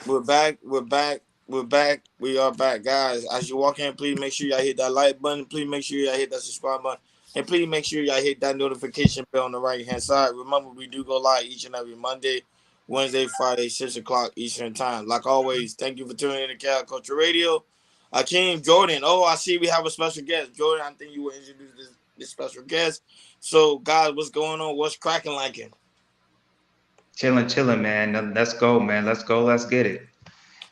We're back. We're back. We're back. We are back, guys. As you walk in, please make sure y'all hit that like button. Please make sure y'all hit that subscribe button. And please make sure y'all hit that notification bell on the right hand side. Remember, we do go live each and every Monday, Wednesday, Friday, 6 o'clock Eastern Time. Like always, thank you for tuning in to Cal Culture Radio. Akeem, Jordan. Oh, I see we have a special guest. Jordan, I think you will introduce this special guest. So, guys, what's going on? What's cracking like it? Chilling, chilling, man. Let's go, man. Let's go. Let's get it.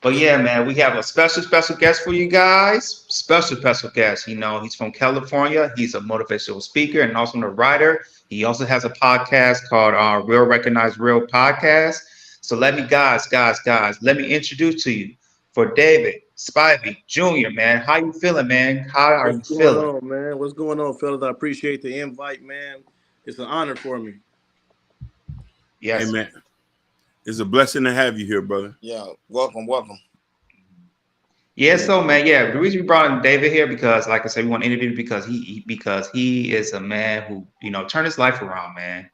But yeah, man, we have a special guest for you guys. Special guest. He's from California. He's a motivational speaker and also a writer. He also has a podcast called Real Recognize Real Podcast. So let me introduce to you for David Spivey Jr., man. How you feeling, man? How are What's you going feeling? on, man? What's going on, fellas? I appreciate the invite, man. It's an honor for me. Hey Yes. man, it's a blessing to have you here, brother. Yeah, welcome, welcome. Yeah, so man, yeah, the reason we brought in David here because, like I said, we want to interview him because he is a man who turned his life around, man,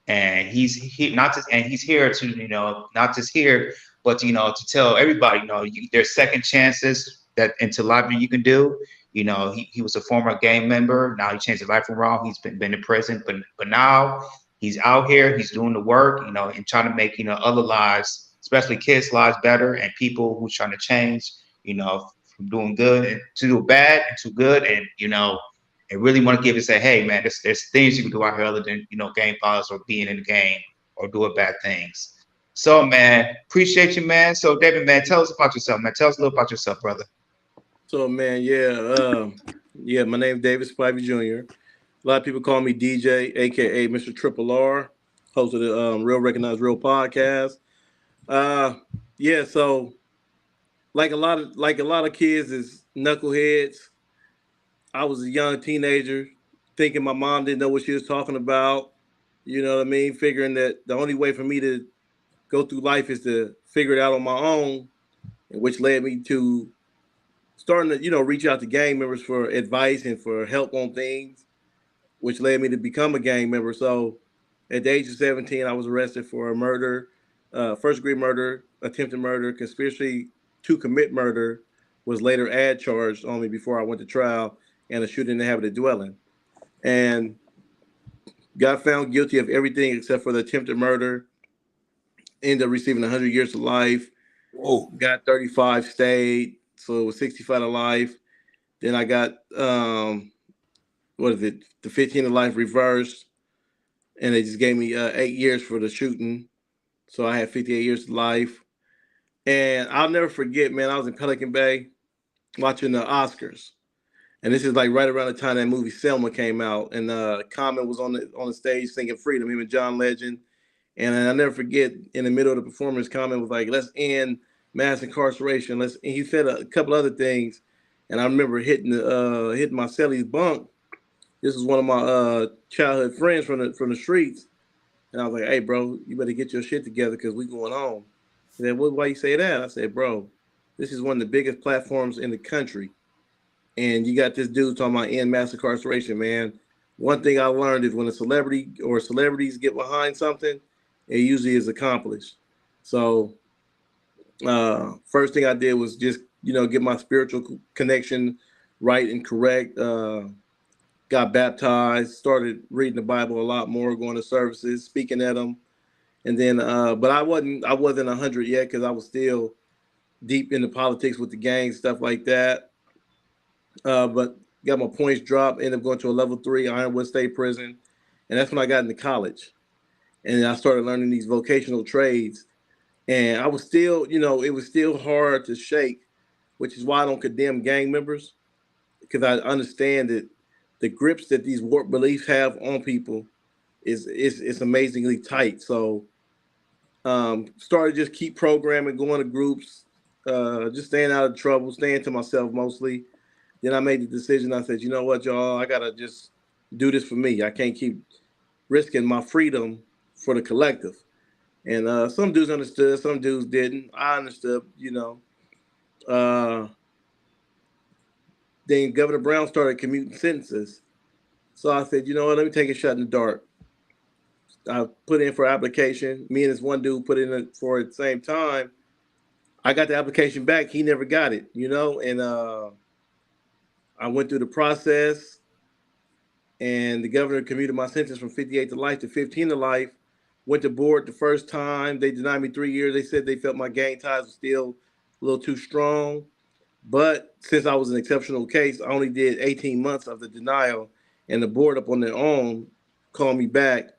and he not just and he's here to not just here, but to tell everybody there's second chances that into life that you can do. He was a former gang member. Now he changed his life around. He's been in prison, but now he's out here. He's doing the work, and trying to make other lives, especially kids' lives, better, and people who's trying to change, from doing good and to do bad and to good, and really want to give and say, hey man, there's things you can do out here other than game violence or being in the game or doing bad things. So man, appreciate you, man. So David, man, tell us about yourself, man. Tell us a little about yourself, brother. So, man, yeah, my name's David Spivey Jr. A lot of people call me DJ, aka Mr. Triple R, host of the Real Recognize Real podcast. Uh, yeah, so like a lot of kids is knuckleheads. I was a young teenager, thinking my mom didn't know what she was talking about. You know what I mean? Figuring that the only way for me to go through life is to figure it out on my own, and which led me to starting to reach out to gang members for advice and for help on things, which led me to become a gang member. So at the age of 17, I was arrested for a murder, first degree murder, attempted murder, conspiracy to commit murder was later add charged on me before I went to trial, and a shooting in the habit of dwelling, and got found guilty of everything except for the attempted murder. Ended up receiving 100 years to life. Whoa. Got 35 stayed, so it was 65 to life. Then I got what is it? The 15 to life reversed, and they just gave me 8 years for the shooting. So I had 58 years to life. And I'll never forget, man. I was in Pelican Bay watching the Oscars, and this is like right around the time that movie Selma came out, and Common was on the stage singing "Freedom." Him and John Legend. And I'll never forget, in the middle of the performance, Common was like, "Let's end mass incarceration." And he said a couple other things, and I remember hitting my cellie's bunk. This was one of my childhood friends from the streets, and I was like, "Hey, bro, you better get your shit together because we going home." He said, "Why you say that?" I said, "Bro, this is one of the biggest platforms in the country, and you got this dude talking about end mass incarceration, man. One thing I learned is when a celebrity or celebrities get behind something, it usually is accomplished." So first thing I did was just get my spiritual connection right and correct. Got baptized, started reading the Bible a lot more, going to services, speaking at them, and then but I wasn't 100 yet because I was still deep into politics with the gang stuff like that. But got my points dropped, ended up going to a level 3 Ironwood State Prison, and that's when I got into college, and I started learning these vocational trades. And I was still, it was still hard to shake, which is why I don't condemn gang members, because I understand that the grips that these warped beliefs have on people is amazingly tight. So started just keep programming, going to groups, just staying out of trouble, staying to myself mostly. Then I made the decision. I said, you know what, y'all, I gotta just do this for me. I can't keep risking my freedom for the collective. And some dudes understood, some dudes didn't. I understood. Uh, then Governor Brown started commuting sentences. So I said, you know what, let me take a shot in the dark. I put in for application. Me and this one dude put in for it at the same time. I got the application back. He never got it, and I went through the process, and the governor commuted my sentence from 58 to life to 15 to life. Went to board the first time. They denied me 3 years. They said they felt my gang ties were still a little too strong. But since I was an exceptional case, I only did 18 months of the denial, and the board up on their own called me back,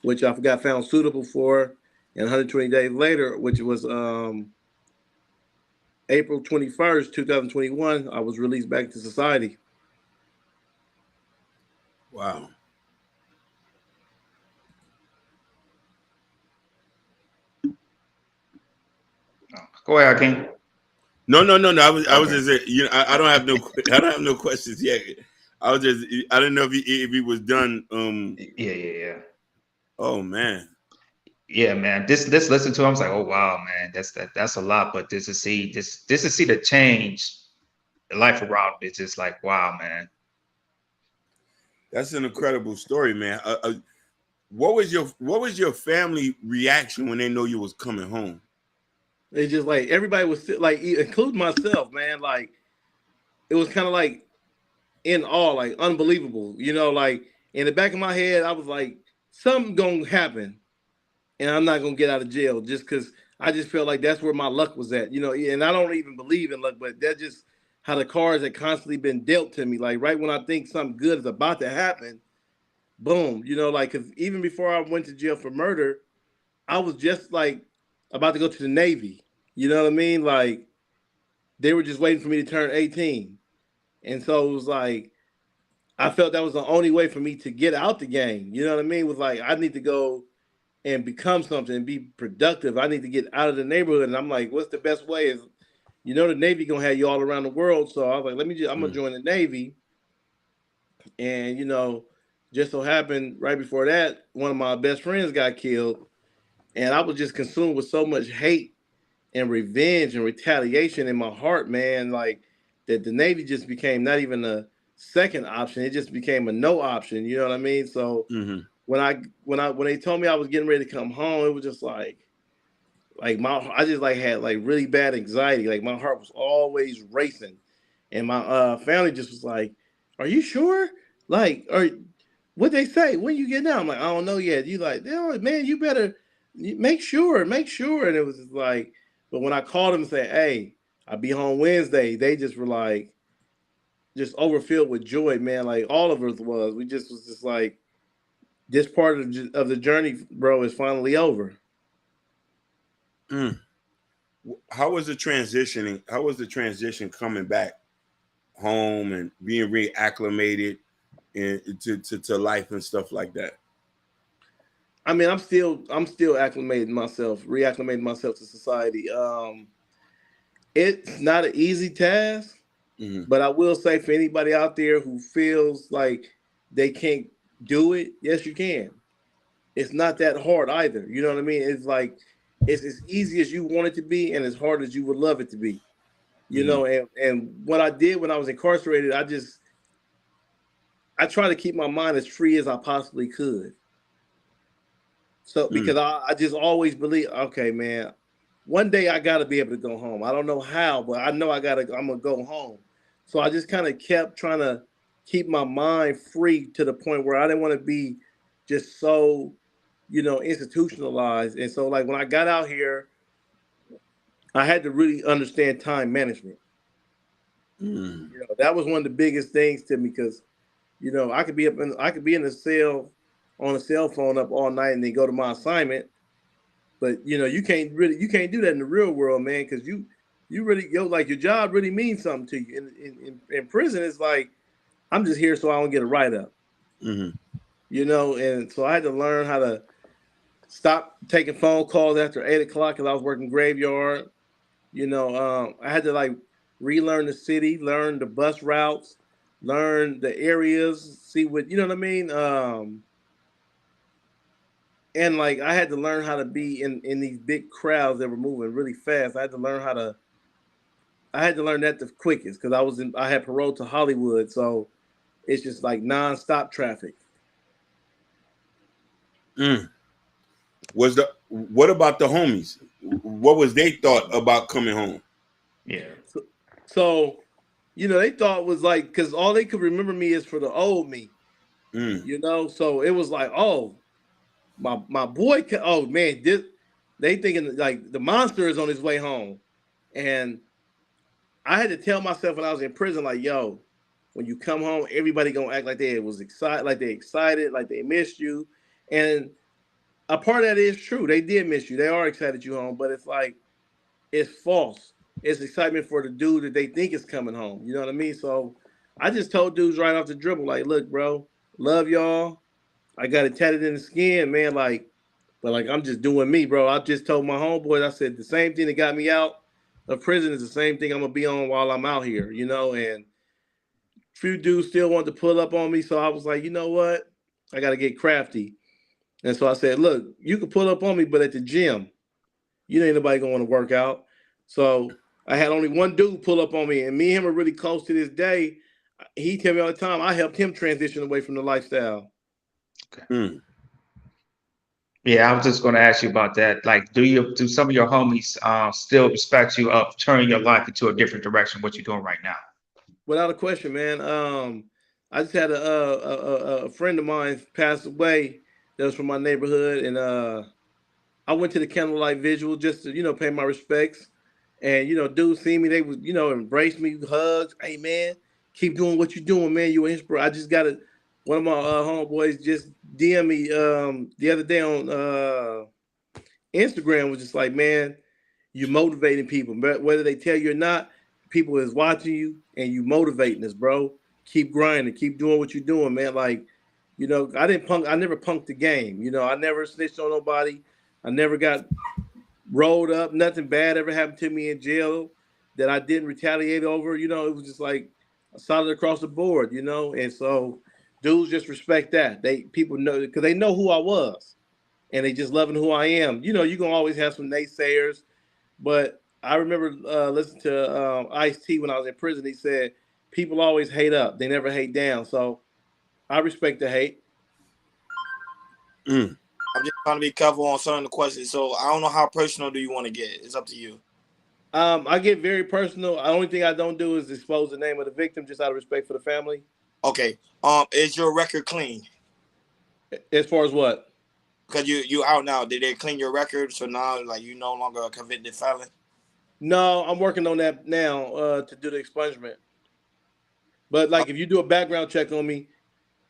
which I got found suitable for. And 120 days later, which was April 21st, 2021, I was released back to society. Wow. Go ahead, Hakeem. No. I was Okay. just I don't have no questions yet. I didn't know if he was done. Yeah. Oh man. Yeah, man. This listen to him. I was like, oh wow, man. That's a lot. But just to see the change, the life around it's just like, wow, man. That's an incredible story, man. What was your family reaction when they know you was coming home? It's just like everybody was like, including myself, man. Like it was kind of like in awe, like unbelievable. Like in the back of my head, I was like, something gonna happen, and I'm not gonna get out of jail just because I just felt like that's where my luck was at. And I don't even believe in luck, but that's just how the cards had constantly been dealt to me. Like right when I think something good is about to happen, boom. Like because even before I went to jail for murder, I was just like about to go to the Navy. You know what I mean? Like they were just waiting for me to turn 18. And so it was like I felt that was the only way for me to get out the game. You know what I mean? It was like I need to go and become something and be productive. I need to get out of the neighborhood. And I'm like, what's the best way? Is the Navy gonna have you all around the world. So I was like, I'm gonna join the Navy. And just so happened right before that, one of my best friends got killed. And I was just consumed with so much hate and revenge and retaliation in my heart, man. Like that the Navy just became not even a second option. It just became a no option. You know what I mean? So when they told me I was getting ready to come home, it was just like I just like had like really bad anxiety. Like my heart was always racing. And my family just was like, "Are you sure? Like, what they say? When you get down?" I'm like, "I don't know yet." You like, "Oh, man, you better make sure." And it was just like, but when I called them and said, "Hey, I'll be home Wednesday," they just were like, just overfilled with joy, man. Like all of us was. We just was just like, this part of the journey, bro, is finally over. How was the transitioning? How was the transition coming back home and being reacclimated to life and stuff like that? I mean, I'm still reacclimating myself to society. It's not an easy task, but I will say for anybody out there who feels like they can't do it, yes, you can. It's not that hard either. You know what I mean? It's like it's as easy as you want it to be and as hard as you would love it to be. And what I did when I was incarcerated, I try to keep my mind as free as I possibly could. So because I just always believe, okay, man, one day I gotta be able to go home. I don't know how, but I know I'm gonna go home. So I just kind of kept trying to keep my mind free to the point where I didn't want to be just so, institutionalized. And so like when I got out here, I had to really understand time management. That was one of the biggest things to me because, I could be in the cell on a cell phone up all night and then go to my assignment. But you can't do that in the real world, man, because you really like your job really means something to you. In prison, it's like I'm just here so I don't get a write up. And so I had to learn how to stop taking phone calls after 8 o'clock because I was working graveyard. I had to like relearn the city, learn the bus routes, learn the areas, see what you know what I mean. And like I had to learn how to be in these big crowds that were moving really fast. I had to learn that the quickest because I had parole to Hollywood, so it's just like nonstop traffic. What about the homies? What was they thought about coming home? Yeah. So, they thought it was like, because all they could remember me is for the old me, Mm. So it was like, oh, my boy, oh man, they thinking like the monster is on his way home, and I had to tell myself when I was in prison, like, yo, when you come home, everybody gonna act like they was excited, like they missed you, and a part of that is true. They did miss you. They are excited you home, but it's like it's false. It's excitement for the dude that they think is coming home. You know what I mean? So I just told dudes right off the dribble, like, look, bro, love y'all. I got it tatted in the skin, man. But I'm just doing me, bro. I just told my homeboys, I said the same thing that got me out of prison is the same thing I'm gonna be on while I'm out here, and few dudes still wanted to pull up on me. So I was like, you know what? I gotta get crafty. And so I said, look, you can pull up on me, but at the gym, ain't nobody gonna want to work out. So I had only one dude pull up on me, and me and him are really close to this day. He tell me all the time, I helped him transition away from the lifestyle. Okay. Mm. Yeah, I was just going to ask you about that. Like, do some of your homies still respect you of turning your life into a different direction? What you're doing right now? Without a question, man. I just had a friend of mine pass away that was from my neighborhood, and I went to the candlelight vigil just to pay my respects. And dudes see me, they would embrace me, hugs. Hey man, keep doing what you're doing, man. You inspire. I just got it. One of my homeboys just DM me the other day on Instagram, was just like, man, you're motivating people, whether they tell you or not. People is watching you, and you motivating us, bro. Keep grinding, keep doing what you're doing, man. Like, I never punked the game. I never snitched on nobody. I never got rolled up. Nothing bad ever happened to me in jail that I didn't retaliate over. It was just like solid across the board. And so dudes just respect that. People know, because they know who I was, and they just loving who I am. You're gonna always have some naysayers, but I remember listening to Ice-T when I was in prison. He said, people always hate up, they never hate down. So I respect the hate. Mm. I'm just trying to be careful on some of the questions. So I don't know how personal do you want to get. It's up to you. I get very personal. The only thing I don't do is expose the name of the victim, just out of respect for the family. Okay. Is your record clean? As far as what? Because you out now. Did they clean your record? So now like you no longer a convicted felon? No, I'm working on that now to do the expungement. But like if you do a background check on me,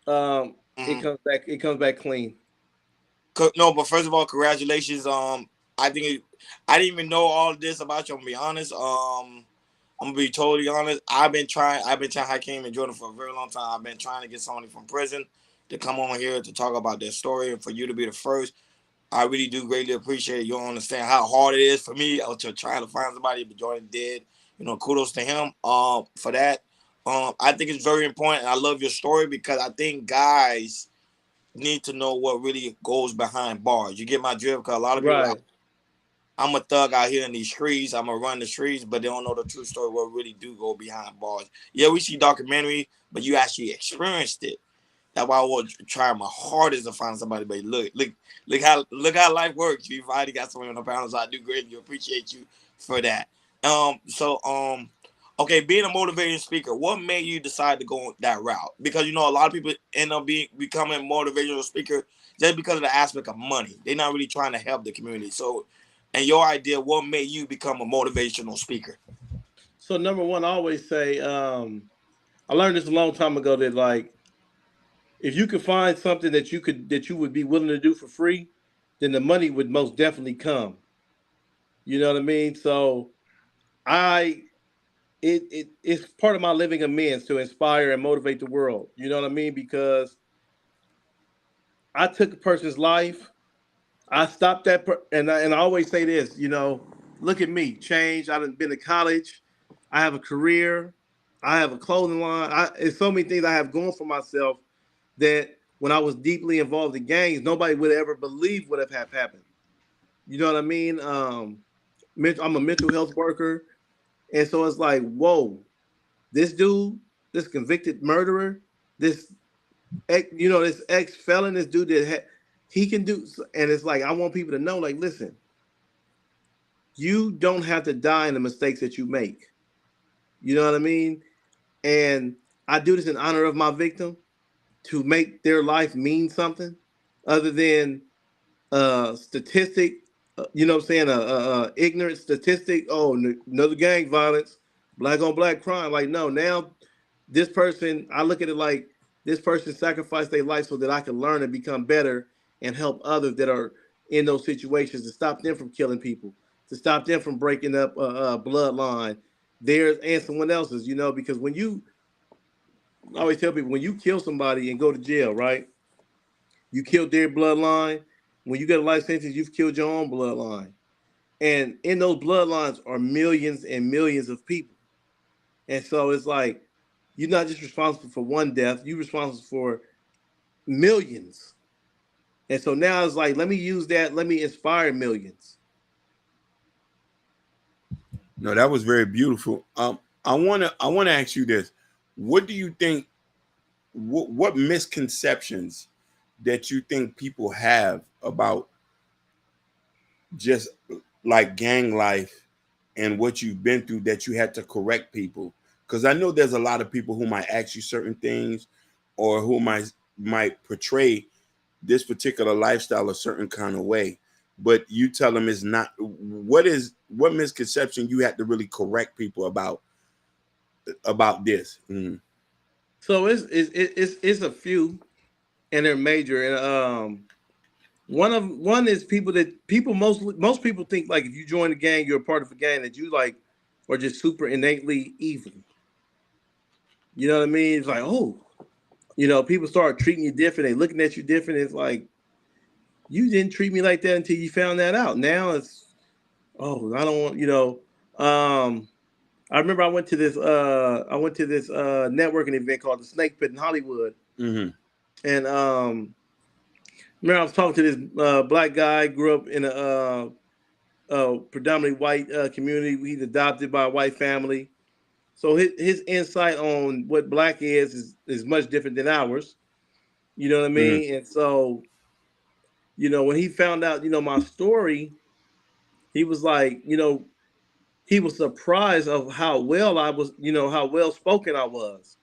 it comes back clean. No, but first of all, congratulations. I think I didn't even know all this about you. I'm gonna be honest. I'm gonna be totally honest. I've been trying Hakeem and Jordan for a very long time. I've been trying to get somebody from prison to come on here to talk about their story, and for you to be the first, I really do greatly appreciate it. You don't understand how hard it is for me. I was just trying to find somebody, but Jordan did. Kudos to him for that. I think it's very important. I love your story because I think guys need to know what really goes behind bars. You get my drift? Because a lot of people, Right. I'm a thug out here in these streets. I'm gonna run the streets, but they don't know the true story. What really do go behind bars? Yeah, we see documentary, but you actually experienced it. That's why I was trying my hardest to find somebody. But look how life works. You finally got someone on the panel, so I do greatly appreciate you for that. Okay, being a motivating speaker, what made you decide to go that route? Because a lot of people end up becoming a motivational speaker just because of the aspect of money. They're not really trying to help the community. So, and your idea, what made you become a motivational speaker? So number one, I always say, I learned this a long time ago that like if you could find something that you would be willing to do for free, then the money would most definitely come. You know what I mean? So I it's part of my living amends to inspire and motivate the world. You know what I mean? Because I took a person's life. I stopped that, and I always say this. Look at me, change. I've been to college. I have a career. I have a clothing line. It's so many things I have going for myself that when I was deeply involved in gangs, nobody would ever believe would have happened. You know what I mean? I'm a mental health worker, and so it's like, whoa, this dude, this convicted murderer, this this ex felon, this dude that he can do, and it's like I want people to know, like, listen, you don't have to die in the mistakes that you make. You know what I mean? And I do this in honor of my victim to make their life mean something other than statistic. You know what I'm saying? Ignorant statistic. Oh, another gang violence, black on black crime. Like, no, now this person, I look at it like this person sacrificed their life so that I can learn and become better and help others that are in those situations to stop them from killing people, to stop them from breaking up a bloodline, theirs and someone else's. You know, because when you, I always tell people, when you kill somebody and go to jail, right? You killed their bloodline. When you get a life sentence, you've killed your own bloodline. And in those bloodlines are millions and millions of people. And so it's like, you're not just responsible for one death, you're responsible for millions. And so now it's like, let me use that, let me inspire millions. No, that was very beautiful. I wanna ask you this. What do you think, what misconceptions that you think people have about just like gang life and what you've been through that you had to correct people? Because I know there's a lot of people who might ask you certain things or who might portray this particular lifestyle a certain kind of way, but you tell them it's not. What misconception you had to really correct people about this? So it's a few, and they're major. And one is most people think like if you join a gang, you're a part of a gang that you like are just super innately evil. You know what I mean? It's like, oh, you know, people start treating you different. They looking at you different. It's like, you didn't treat me like that until you found that out. Now it's, oh, I don't want, you know. I remember I went to this networking event called the Snake Pit in Hollywood. Mm-hmm. And remember I was talking to this black guy, grew up in a predominantly white community. He's adopted by a white family. So his insight on what black is much different than ours. You know what I mean? Mm-hmm. And so, you know, when he found out, you know, my story, he was like, you know, he was surprised of how well I was, you know, how well spoken I was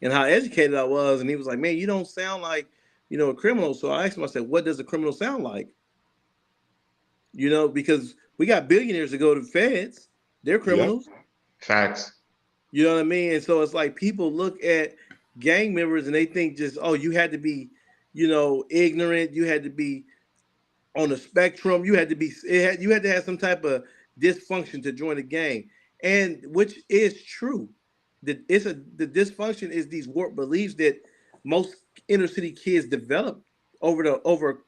and how educated I was. And he was like, man, you don't sound like, you know, a criminal. So I asked him, I said, what does a criminal sound like? You know, because we got billionaires that go to feds. They're criminals. Yep. Facts. You know what I mean? And so it's like people look at gang members and they think just, oh, you had to be, you know, ignorant. You had to be on the spectrum. You had to have some type of dysfunction to join a gang. And which is true. The dysfunction is these warped beliefs that most inner city kids develop over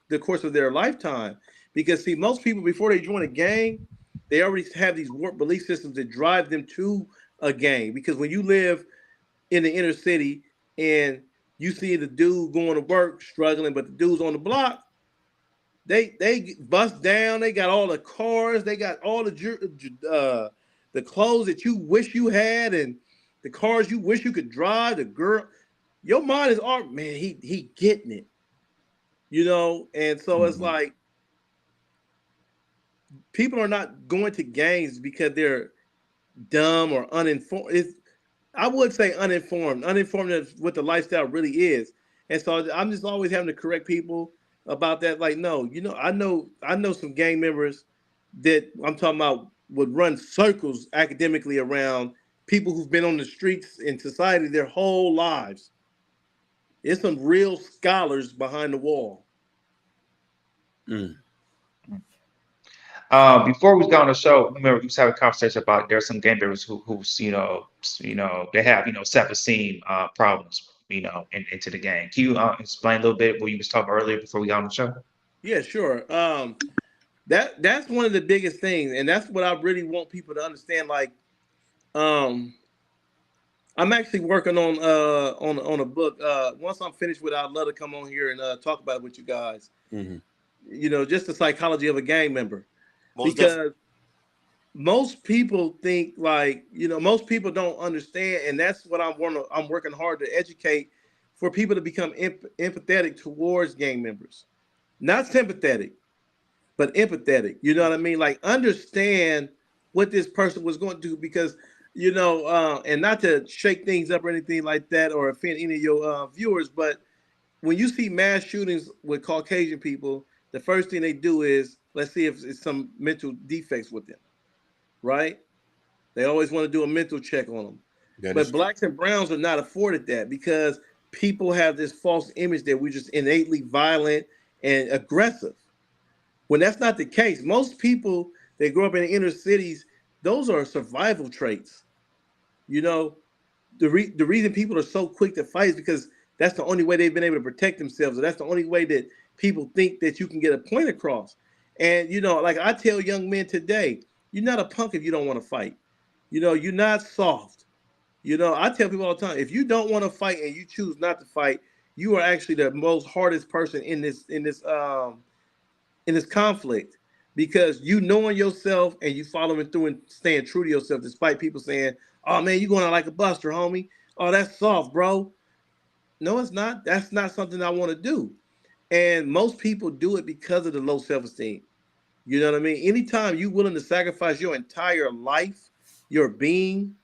the course of their lifetime. Because see, most people before they join a gang, they already have these warped belief systems that drive them to a gang. Because when you live in the inner city and you see the dude going to work struggling, but the dude's on the block, they bust down. They got all the cars. They got all the clothes that you wish you had and the cars you wish you could drive. The girl, your mind is art, man. He getting it, you know. And so it's like people are not going to gangs because they're dumb or uninformed. I would say uninformed of what the lifestyle really is. And so I'm just always having to correct people about that. Like, no, you know, I know some gang members that I'm talking about would run circles academically around people who've been on the streets in society their whole lives. There's some real scholars behind the wall. Before we got on the show, remember we was having a conversation about there's some gang members who you know they have, you know, self-esteem problems, you know, into the gang. Can you explain a little bit what you was talking about earlier before we got on the show? Yeah, sure. That's one of the biggest things, and that's what I really want people to understand. Like, I'm actually working on a book. Once I'm finished with it, I'd love to come on here and talk about it with you guys. Mm-hmm. You know, just the psychology of a gang member. Because most people think like, you know, most people don't understand, and that's what I'm working hard to educate for people to become empathetic towards gang members. not sympathetic, but empathetic. You know what I mean? Like understand what this person was going to do because, and not to shake things up or anything like that or offend any of your viewers, but when you see mass shootings with Caucasian people, the first thing they do is let's see if it's some mental defects with them, right? They always want to do a mental check on them. But blacks and browns are not afforded that because people have this false image that we're just innately violent and aggressive. When that's not the case, most people that grow up in the inner cities, those are survival traits. The reason people are so quick to fight is because that's the only way they've been able to protect themselves. Or that's the only way that people think that you can get a point across. And, like I tell young men today, you're not a punk if you don't want to fight. You're not soft. I tell people all the time, if you don't want to fight and you choose not to fight, you are actually the most hardest person in this conflict because you knowing yourself and you following through and staying true to yourself, despite people saying, oh man, you going out like a buster, homie. Oh, that's soft, bro. No, it's not. That's not something I want to do. And most people do it because of the low self-esteem. You know what I mean? Anytime you're willing to sacrifice your entire life, your being,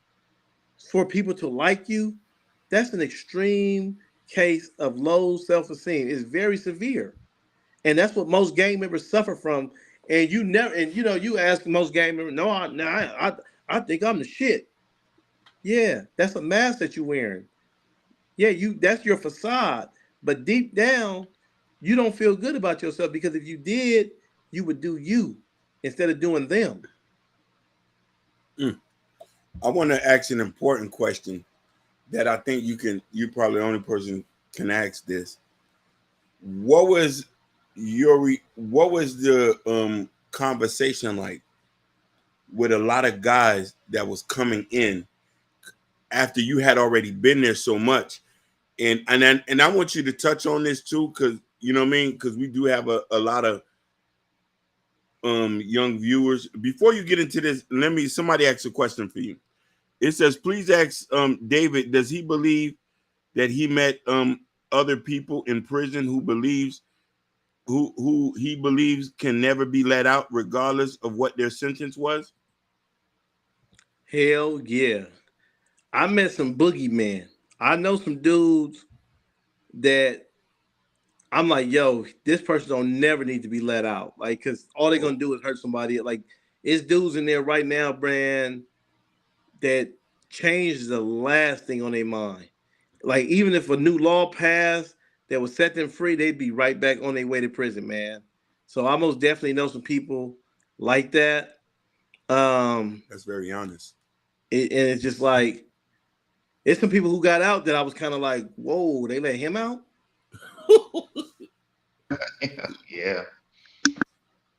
for people to like you, that's an extreme case of low self-esteem. It's very severe. And that's what most gang members suffer from. And you ask most gang members, no, I think I'm the shit. Yeah, that's a mask that you're wearing. Yeah, that's your facade. But deep down, you don't feel good about yourself because if you did, you would do you instead of doing them. I want to ask an important question that I think you're probably the only person can ask this. What was the conversation like with a lot of guys that was coming in after you had already been there so much? And I want you to touch on this too, because you know what I mean, because we do have a lot of young viewers. Before you get into this, somebody ask a question for you. It says, please ask David, does he believe that he met other people in prison who he believes can never be let out regardless of what their sentence was? Hell yeah. I met some boogeymen. I know some dudes that I'm like, yo, this person don't never need to be let out. Like, because all they're going to do is hurt somebody. Like, it's dudes in there right now, Brand, that change the last thing on their mind. Like, even if a new law passed that would set them free, they'd be right back on their way to prison, man. So I most definitely know some people like that. That's very honest. And it's just like, it's some people who got out that I was kind of like, whoa, they let him out? Yeah.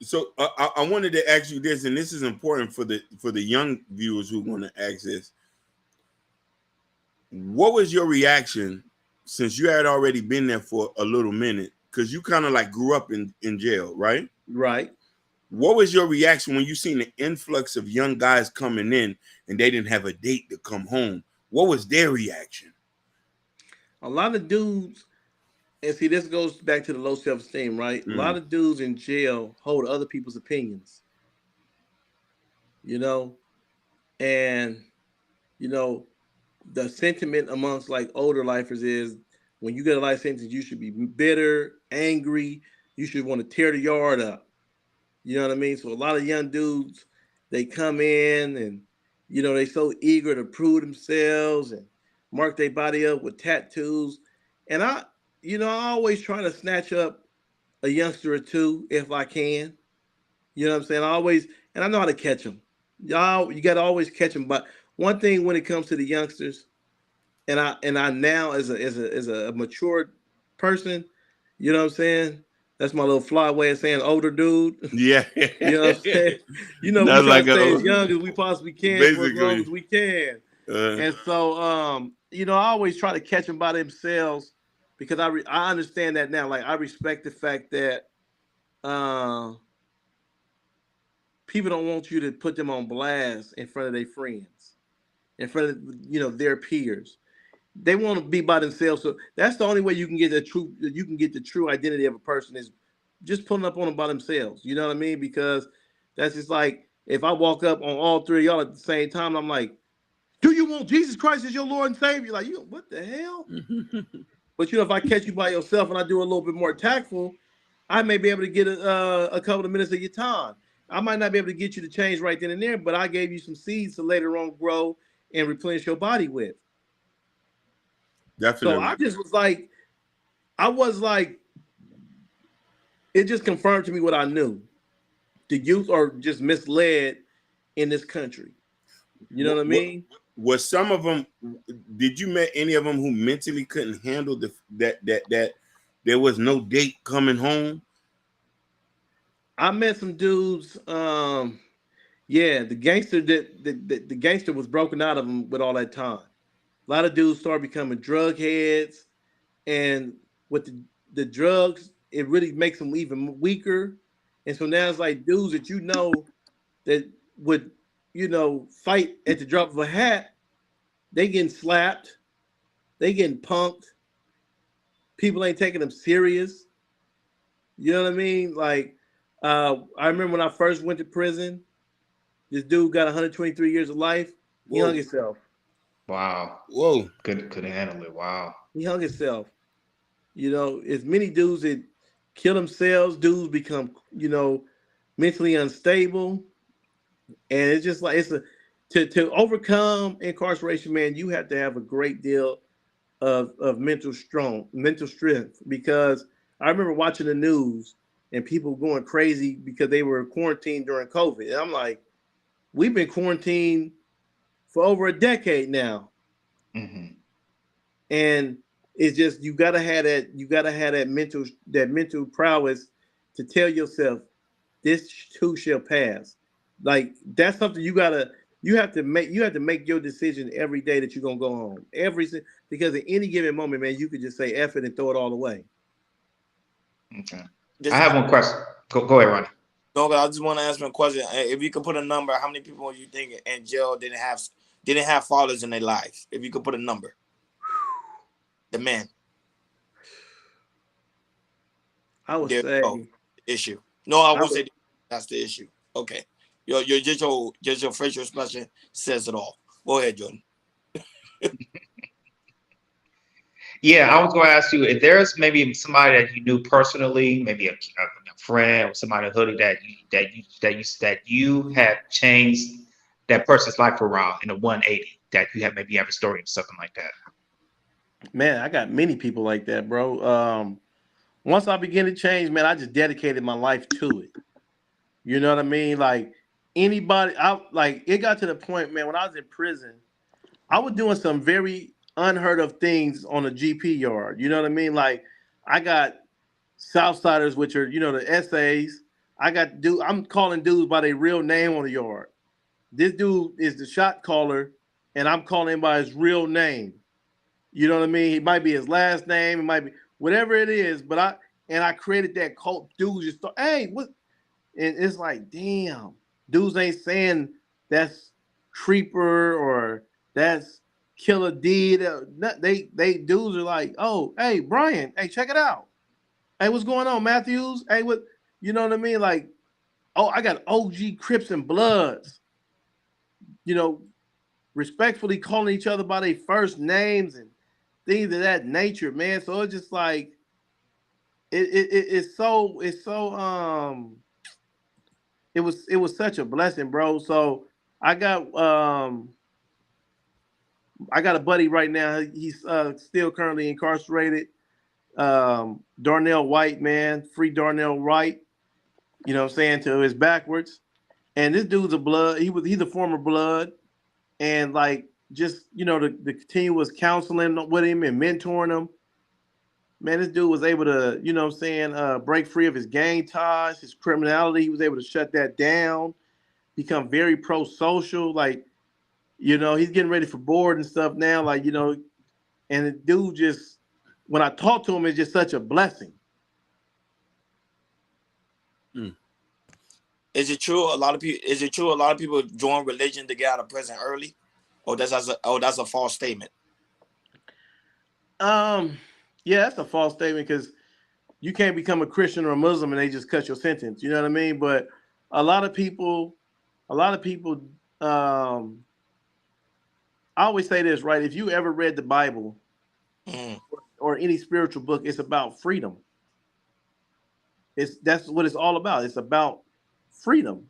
So I wanted to ask you this, and this is important for the young viewers who want to ask this. What was your reaction since you had already been there for a little minute? Because you kind of like grew up in jail, right? Right. What was your reaction when you seen the influx of young guys coming in and they didn't have a date to come home? What was their reaction? A lot of dudes, and see, this goes back to the low self-esteem, right? A lot of dudes in jail hold other people's opinions, and, the sentiment amongst like older lifers is when you get a life sentence, you should be bitter, angry. You should want to tear the yard up. You know what I mean? So a lot of young dudes, they come in and, they so eager to prove themselves and mark their body up with tattoos. And I always try to snatch up a youngster or two if I can. You know what I'm saying? And I know how to catch them. Y'all, you got to always catch them. But one thing when it comes to the youngsters, and I now as a mature person, you know what I'm saying? That's my little fly way of saying older dude. Yeah. You know what I'm saying? We try to stay as young as we possibly can for as long as we can. And so, I always try to catch them by themselves because I understand that now. Like, I respect the fact that people don't want you to put them on blast in front of their friends, in front of, their peers. They want to be by themselves. So that's the only way you can get the true identity of a person is just pulling up on them by themselves. You know what I mean? Because that's just like if I walk up on all three of y'all at the same time, I'm like, do you want Jesus Christ as your Lord and Savior? Like, you what the hell? But if I catch you by yourself and I do a little bit more tactful, I may be able to get a couple of minutes of your time. I might not be able to get you to change right then and there, but I gave you some seeds to later on grow and replenish your body with. Definitely. So I just was like, it just confirmed to me what I knew. The youth are just misled in this country. You know what I mean? Was some of them? Did you met any of them who mentally couldn't handle that there was no date coming home? I met some dudes. Yeah, the gangster the gangster was broken out of them with all that time. A lot of dudes started becoming drug heads, and with the drugs, it really makes them even weaker. And so now it's like dudes that that would fight at the drop of a hat, they getting slapped, they getting punked. People ain't taking them serious. You know what I mean? Like, I remember when I first went to prison, this dude got 123 years of life. He hung himself. Wow. Whoa. Couldn't handle it. Wow. He hung himself. As many dudes that kill themselves, dudes become, mentally unstable. And it's just like to overcome incarceration, man, you have to have a great deal of mental strength. Because I remember watching the news and people going crazy because they were quarantined during COVID. And I'm like, we've been quarantined for over a decade now. Mm-hmm. And it's just you gotta have that mental prowess to tell yourself this too shall pass. Like that's something you have to make your decision every day that you're gonna go home. Because at any given moment, man, you could just say F it and throw it all away. Okay. I have one question. Go ahead, Ronnie. No, I just want to ask him a question. If you could put a number, how many people you think in jail didn't have fathers in their lives? If you could put a number, the men. I would say issue. No, I won't say that's the issue. Okay, your facial expression says it all. Go ahead, Jordan. Yeah, I was going to ask you if there's maybe somebody that you knew personally, maybe a friend or somebody in the hoodie that you had changed that person's life around in a 180. That you have maybe have a story or something like that. Man, I got many people like that, bro. Once I began to change, man, I just dedicated my life to it. You know what I mean? Like anybody, it got to the point, man, when I was in prison, I was doing some very unheard of things on the GP yard. You know what I mean? Like I got Southsiders, which are, the SAs. I'm calling dudes by their real name on the yard. This dude is the shot caller, and I'm calling him by his real name. You know what I mean? It might be his last name, it might be whatever it is, but I created that cult. Dudes just thought, hey, what? And it's like, damn, dudes ain't saying that's Creeper or that's Killer D. They dudes are like, oh, hey, Brian, hey, check it out. Hey, what's going on, Matthews? Hey, what? You know what I mean? Like, oh, I got OG Crips and Bloods. Respectfully calling each other by their first names and things of that nature, man. So it's just like it was such a blessing, bro. So I got a buddy right now. He's still currently incarcerated. Darnell White, man, free Darnell White. You know what I'm saying, to his backwards. And this dude's a blood. He's a former blood. And like just the continuous counseling with him and mentoring him, man, this dude was able to break free of his gang ties, his criminality. He was able to shut that down, become very pro-social. Like he's getting ready for board and stuff now, like and the dude just, when I talk to him, it's just such a blessing. Is it true a lot of people join religion to get out of prison early, or that's a false statement? Yeah, that's a false statement because you can't become a Christian or a Muslim and they just cut your sentence. You know what I mean? But a lot of people, um, I always say this, right? If you ever read the Bible Mm. or any spiritual book, it's about freedom. That's what it's all about. It's about freedom.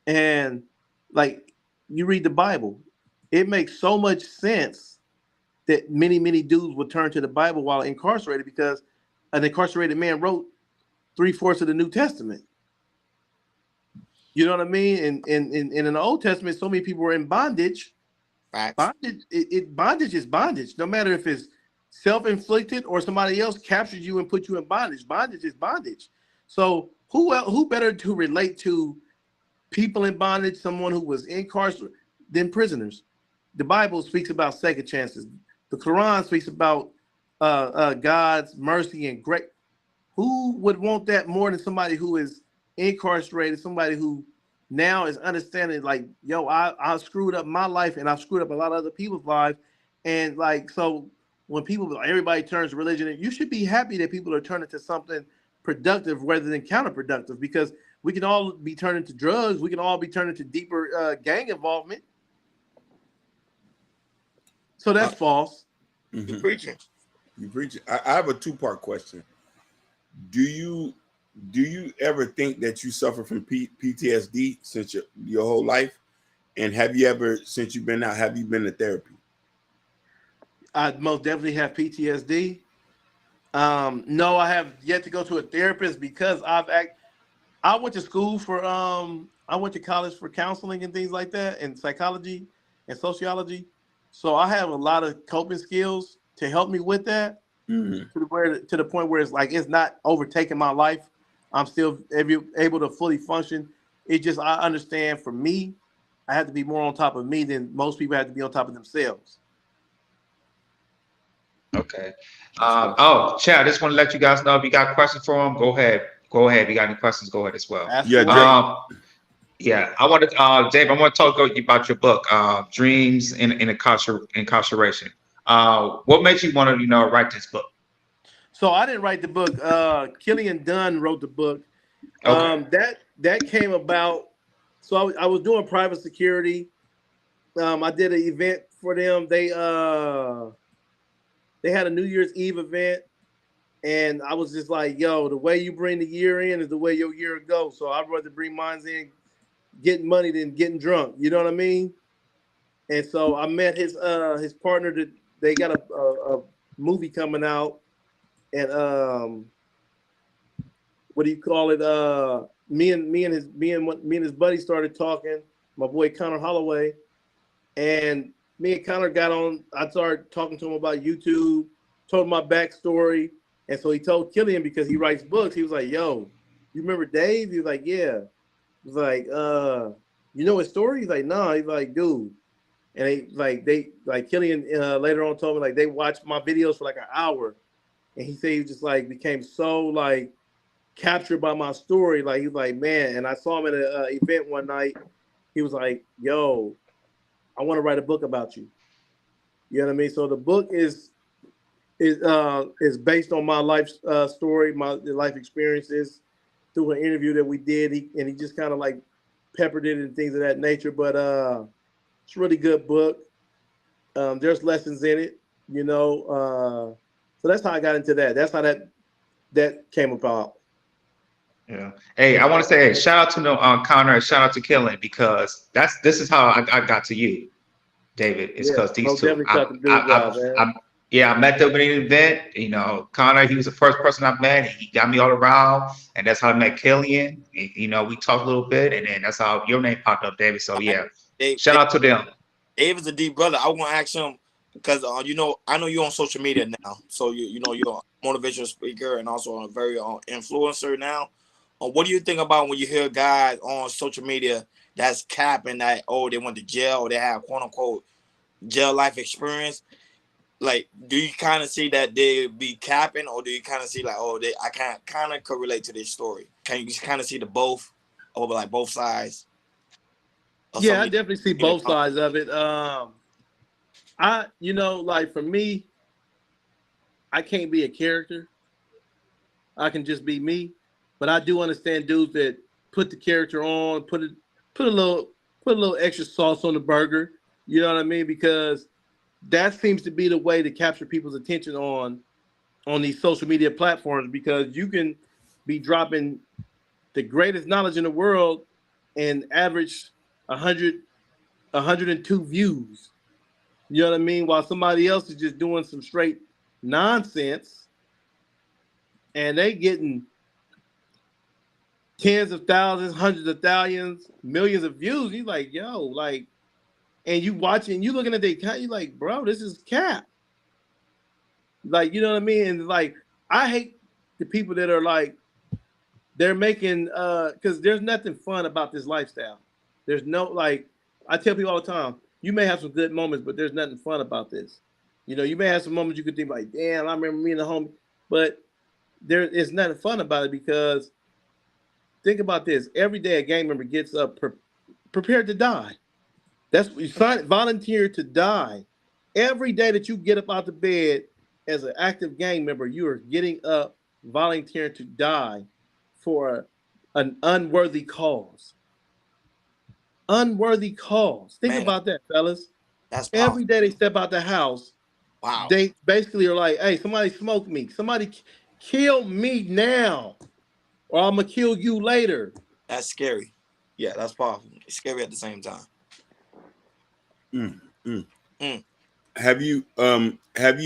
And like you read the Bible, it makes so much sense that many dudes would turn to the Bible while incarcerated because an incarcerated man wrote 3/4 of the New Testament. You know what I mean? And in the Old Testament, so many people were in bondage. Facts. Bondage is bondage. No matter if it's self-inflicted or somebody else captured you and put you in bondage. Bondage is bondage. So who better to relate to people in bondage, someone who was incarcerated, than prisoners? The Bible speaks about second chances. The Quran speaks about God's mercy and grace. Who would want that more than somebody who is incarcerated, somebody who now is understanding like, yo, I screwed up my life and I've screwed up a lot of other people's lives. And like, so when everybody turns to religion, you should be happy that people are turning to something productive rather than counterproductive, because we can all be turning to drugs. We can all be turning to deeper gang involvement. So that's false. You preaching. You preaching. I have a two-part question. Do you ever think that you suffer from PTSD since your whole life? And have you ever, since you've been out, have you been to therapy? I most definitely have PTSD. No, I have yet to go to a therapist because I went to school for I went to college for counseling and things like that, and psychology and sociology. So I have a lot of coping skills to help me with that. To the point where it's like it's not overtaking my life. I'm still able to fully function. It just, I understand, for me, I have to be more on top of me than most people have to be on top of themselves. Okay. Chad, I just want to let you guys know if you got questions for him, go ahead. If you got any questions, go ahead as well. Absolutely. Yeah, I want to, Dave, I want to talk to you about your book, Dreams in Incarceration. What made you want to, write this book? So I didn't write the book. Killian Dunn wrote the book. Okay. That came about. So I was doing private security. I did an event for them. They had a New Year's Eve event, and I was just like, yo, the way you bring the year in is the way your year goes. So I'd rather bring mine in getting money than getting drunk. You know what I mean? And so I met his partner. That they got a movie coming out, and what do you call it? Me and his buddy started talking. My boy Connor Holloway, and me and Connor got on. I started talking to him about YouTube, told him my backstory, and so he told Killian, because he writes books. He was like, "Yo, you remember Dave?" He was like, "Yeah." He was like, "You know his story?" He's like, "No." He's like, "Dude," and Killian later on told me like they watched my videos for like an hour, and he said he just like became so like captured by my story. Like he was like, "Man," and I saw him at an event one night. He was like, "Yo, I want to write a book about you." You know what I mean? So the book is based on my life story, my life experiences through an interview that we did. He just kind of like peppered it and things of that nature. But it's a really good book. There's lessons in it, so that's how I got into that. That's how that came about. Yeah. Hey, I want to say, shout out to Connor, and shout out to Killian, because this is how I got to you, David. It's because these two. I met them at an event. Connor, he was the first person I met. He got me all around, and that's how I met Killian. We talked a little bit, and then that's how your name popped up, David. So yeah, shout out to them. Dave is a deep brother. I want to ask him because I know you're on social media now, so you're a motivational speaker and also a very influencer now. What do you think about when you hear guys on social media that's capping that, oh, they went to jail, or they have quote unquote jail life experience? Like, do you kind of see that they be capping, or do you kind of see like, oh, I can't kind of correlate to this story? Can you kind of see the both, or like both sides? Yeah, I definitely see both sides of it. Like for me, I can't be a character. I can just be me. But I do understand dudes that put the character on, put a little extra sauce on the burger. You know what I mean? Because that seems to be the way to capture people's attention on these social media platforms, because you can be dropping the greatest knowledge in the world and average 102 views. You know what I mean? While somebody else is just doing some straight nonsense and they getting tens of thousands, hundreds of thousands, millions of views. You like, yo, like, and you watching, you looking at the account, you like, bro, this is cap. Like, you know what I mean? And like, I hate the people that are like, they're making because there's nothing fun about this lifestyle. There's no, like, I tell people all the time, you may have some good moments, but there's nothing fun about this. You know, you may have some moments you could think like, damn, I remember me and the homie, but there is nothing fun about it, because think about this. Every day a gang member gets up prepared to die. That's what you sign, volunteer to die. Every day that you get up out the bed as an active gang member, you are getting up, volunteering to die for an unworthy cause. Unworthy cause. Think about that, fellas. That's powerful. Every day they step out the house, Wow. They basically are like, hey, somebody smoke me. Somebody kill me now, or I'm going to kill you later. That's scary. Yeah, that's powerful. It's scary at the same time. Have you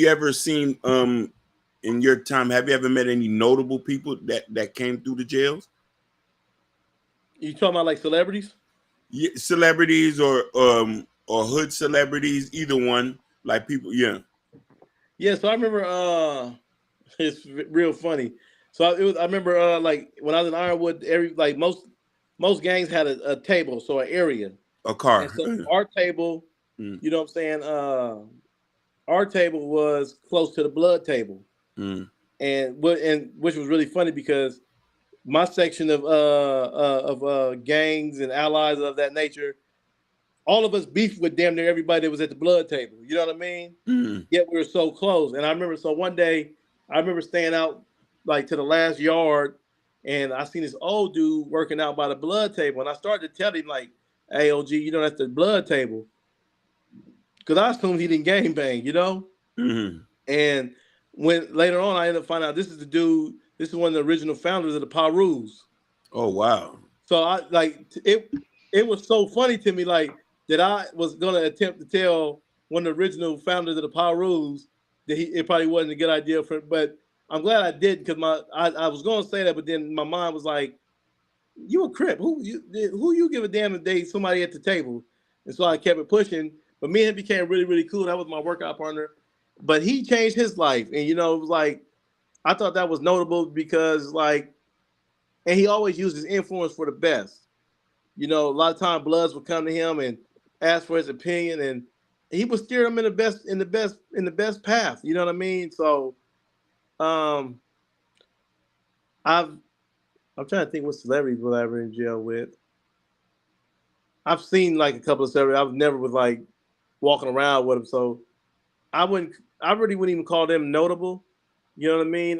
ever seen in your time, have you ever met any notable people that came through the jails? You talking about like celebrities? Yeah, celebrities or hood celebrities, either one. Like people, yeah. Yeah, so I remember it's real funny. So I remember like when I was in Ironwood, most gangs had a table, so an area. A car. And so our table, you know what I'm saying? Our table was close to the blood table. And which was really funny, because my section of gangs and allies of that nature, all of us beefed with damn near everybody that was at the blood table. You know what I mean? Yet we were so close. And I remember, so one day, I remember staying out like to the last yard, and I seen this old dude working out by the blood table. And I started to tell him like, hey, OG, you know, that's the blood table. Because I assumed he didn't gangbang, you know? And when later on, I ended up finding out this is the dude, this is one of the original founders of the Pirus. Oh, wow. So I like it was so funny to me, like, that I was gonna attempt to tell one of the original founders of the Pirus that it probably wasn't a good idea for, but I'm glad I did, because I was gonna say that, but then my mind was like, you a Crip, who you give a damn if they somebody at the table? And so I kept it pushing. But me and him became really, really cool. That was my workout partner. But he changed his life. And, you know, it was like, I thought that was notable because, like, and he always used his influence for the best. You know, a lot of time Bloods would come to him and ask for his opinion, and he would steer them in the best path. You know what I mean? So, I'm trying to think what celebrities was I ever in jail with. I've seen like a couple of celebrities. I was never with like walking around with them, so I really wouldn't even call them notable. You know what I mean?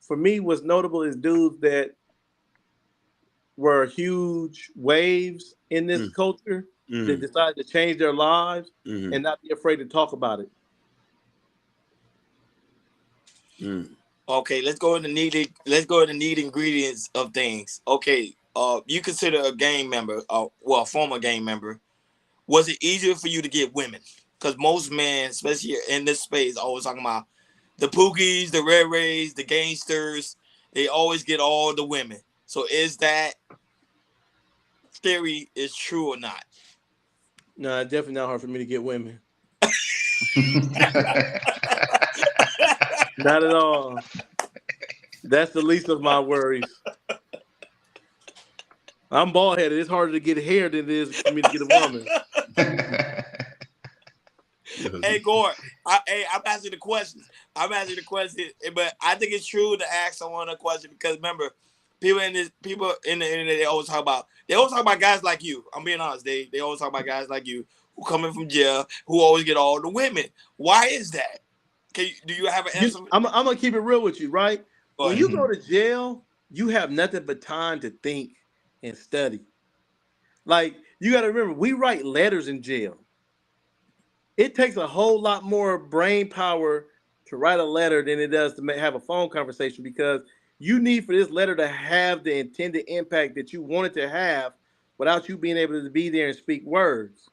For me, what's notable is dudes that were huge waves in this culture that decided to change their lives and not be afraid to talk about it. Okay, let's go into need ingredients of things. Okay, you consider a gang member, a former gang member. Was it easier for you to get women? Because most men, especially in this space, always talking about the Pookies, the Red Rays, the gangsters. They always get all the women. So is that theory is true or not? No, it's definitely not hard for me to get women. Not at all. That's the least of my worries. I'm bald headed. It's harder to get hair than it is for me to get a woman. Hey, Gore, I'm asking the questions. But I think it's true to ask someone a question, because remember, people in the internet, they always talk about guys like you. I'm being honest. They always talk about guys like you who coming from jail, who always get all the women. Why is that? Do you have an answer? I'm gonna keep it real with you, right? when you go to jail, you have nothing but time to think and study. Like, you got to remember, we write letters in jail. It takes a whole lot more brain power to write a letter than it does to have a phone conversation, because you need for this letter to have the intended impact that you want it to have without you being able to be there and speak words.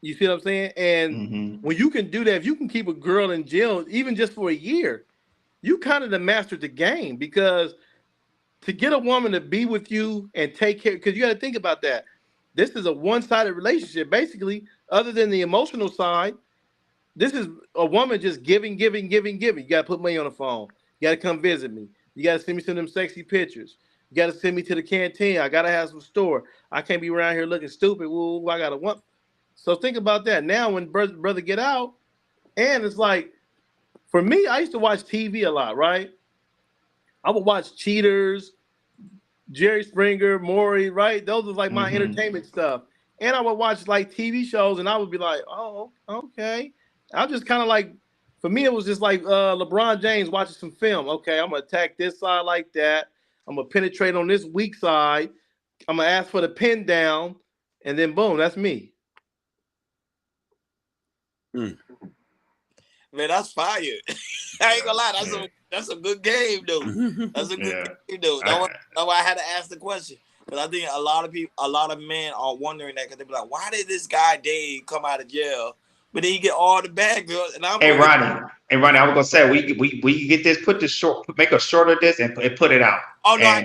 You see what I'm saying? And when you can do that, if you can keep a girl in jail, even just for a year, you kind of mastered the game, because to get a woman to be with you and take care, because you got to think about that. This is a one-sided relationship, basically, other than the emotional side. This is a woman just giving. You got to put money on the phone. You got to come visit me. You got to send me some of them sexy pictures. You got to send me to the canteen. I got to have some store. I can't be around here looking stupid. Ooh, I got to want. So think about that. Now when brother get out, and it's like, for me, I used to watch TV a lot, right? I would watch Cheaters, Jerry Springer, Maury, right? Those was like my entertainment stuff. And I would watch like TV shows, and I would be like, oh, okay. I just kind of like, for me, it was just like LeBron James watching some film. Okay, I'm going to attack this side like that. I'm going to penetrate on this weak side. I'm going to ask for the pin down, and then boom, that's me. Man, that's fire. I ain't gonna lie, that's a good game, though. That's a good game, though. That's why I had to ask the question. Because I think a lot of men are wondering that, because they be like, why did this guy Dave come out of jail, but then you get all the bad girls? And Ronnie, I was gonna say we get this, make a shorter this and put it out. Oh no,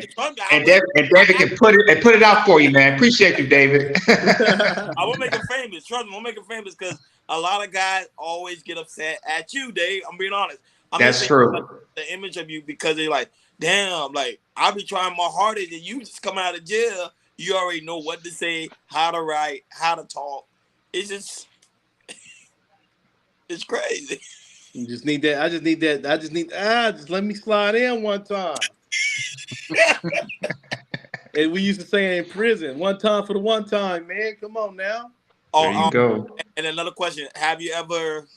and David can put it out for you, man. Appreciate you, David. I will make it famous. Trust me, we'll make it famous, because a lot of guys always get upset at you, Dave. I'm being honest. That's true. The image of you, because they're like, damn, like, I be trying my hardest, and you just come out of jail. You already know what to say, how to write, how to talk. It's just, it's crazy. You just need that. I just need just let me slide in one time. And we used to say in prison, one time for the one time, man. Come on now. There you go. And another question: have you ever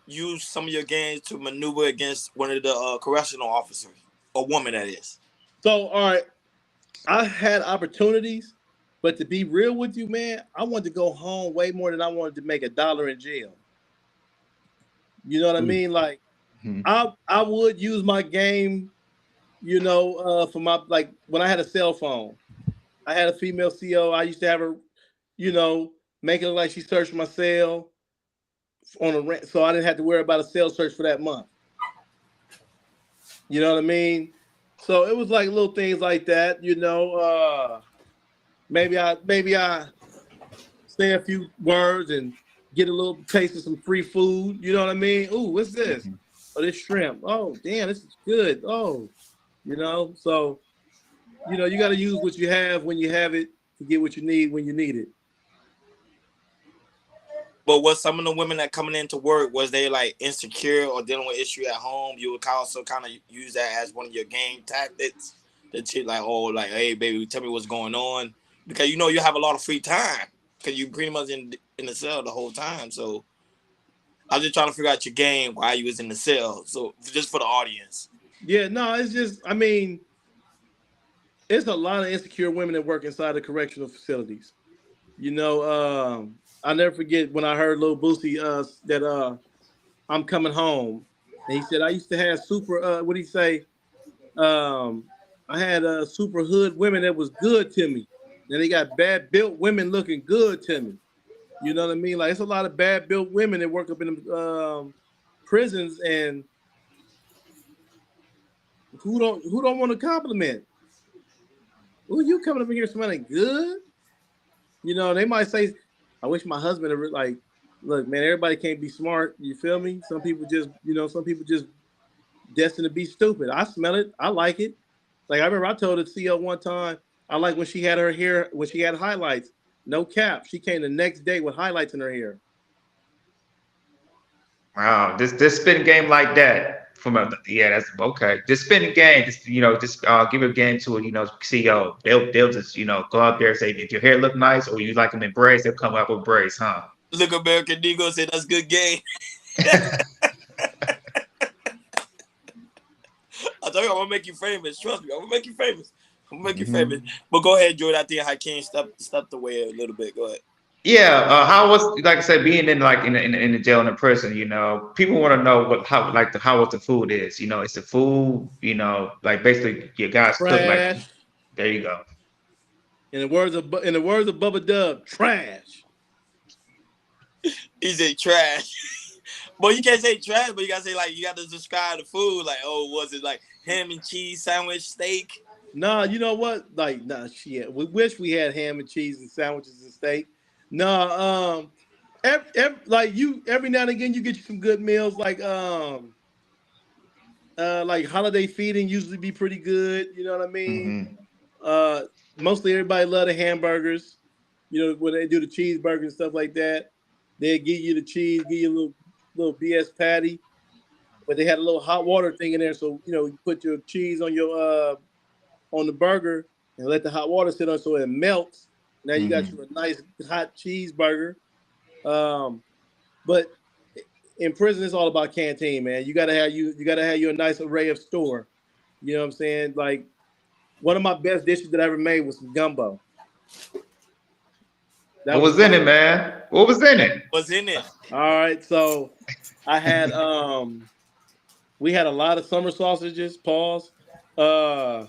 used some of your games to maneuver against one of the correctional officers, a woman that is? So, all right, I had opportunities, but to be real with you, man, I wanted to go home way more than I wanted to make $1 in jail. You know what I mean? Like, I would use my game, you know, for my, like, when I had a cell phone. I had a female CO. I used to have her, you know, make it look like she searched my cell on a rent, so I didn't have to worry about a cell search for that month. You know what I mean? So it was like little things like that, you know. Maybe I say a few words and get a little taste of some free food. You know what I mean? Ooh, what's this? Oh, this shrimp. Oh, damn, this is good. Oh, you know. So, you know, you got to use what you have when you have it to get what you need when you need it. But was some of the women that coming into work, was they like insecure or dealing with issue at home? You would also kind of use that as one of your game tactics. That you like, oh, like, hey, baby, tell me what's going on, because you know you have a lot of free time because you pretty much in the cell the whole time. So I'm just trying to figure out your game while you was in the cell. So just for the audience. Yeah, no, it's just, I mean, it's a lot of insecure women that work inside the correctional facilities. You know, I'll never forget when I heard Lil Boosie that I'm coming home. And he said, I used to have super, what did he say? I had super hood women that was good to me. Then they got bad built women looking good to me. You know what I mean? Like, it's a lot of bad built women that work up in the prisons, and who don't want to compliment? Ooh, you coming up in here smelling good? You know, they might say, I wish my husband would, like, look, man, everybody can't be smart. You feel me? Some people just destined to be stupid. I smell it. I like it. Like, I remember I told the CEO one time, I like when she had her hair, when she had highlights, no cap. She came the next day with highlights in her hair. Wow, this spinning game like that. That's okay. This spinning game, just give a game to a CEO. They'll just go out there and say, if your hair look nice or you like them in braids, they'll come up with braids, huh? Look, American Negro said that's good game. I told you I'm gonna make you famous. Trust me, I'm gonna make you famous. I'm gonna make you Mhm. famous. But go ahead, Jordan. I think Hakeem stepped away a little bit. Go ahead. Yeah, how was like I said, being in like in the jail and the prison, you know, people want to know how what the food is. You know, it's the food, you know, like basically your guys cook like Trash. there you go. In the words of Bubba Dub, trash. He said trash. But you can't say trash, but you gotta say like you gotta describe the food. Like, oh, was it like ham and cheese sandwich, steak? Nah, you know what? Like, nah, shit. We wish we had ham and cheese and sandwiches and steak. Nah, like you every now and again you get you some good meals like holiday feeding usually be pretty good, you know what I mean? Hmm. Uh Mostly everybody love the hamburgers. You know, when they do the cheeseburgers and stuff like that, they give you the cheese, give you a little BS patty, but they had a little hot water thing in there, so you know, you put your cheese on the burger and let the hot water sit on so it melts. Now you got Hmm. you a nice hot cheeseburger. Um, but in prison, it's all about canteen, man. You gotta have you a nice array of store. You know what I'm saying? Like one of my best dishes that I ever made was some gumbo. What That was was in fire. it, man? What was in it? What's in it? All right, so I had we had a lot of summer sausages. Pause. Uh,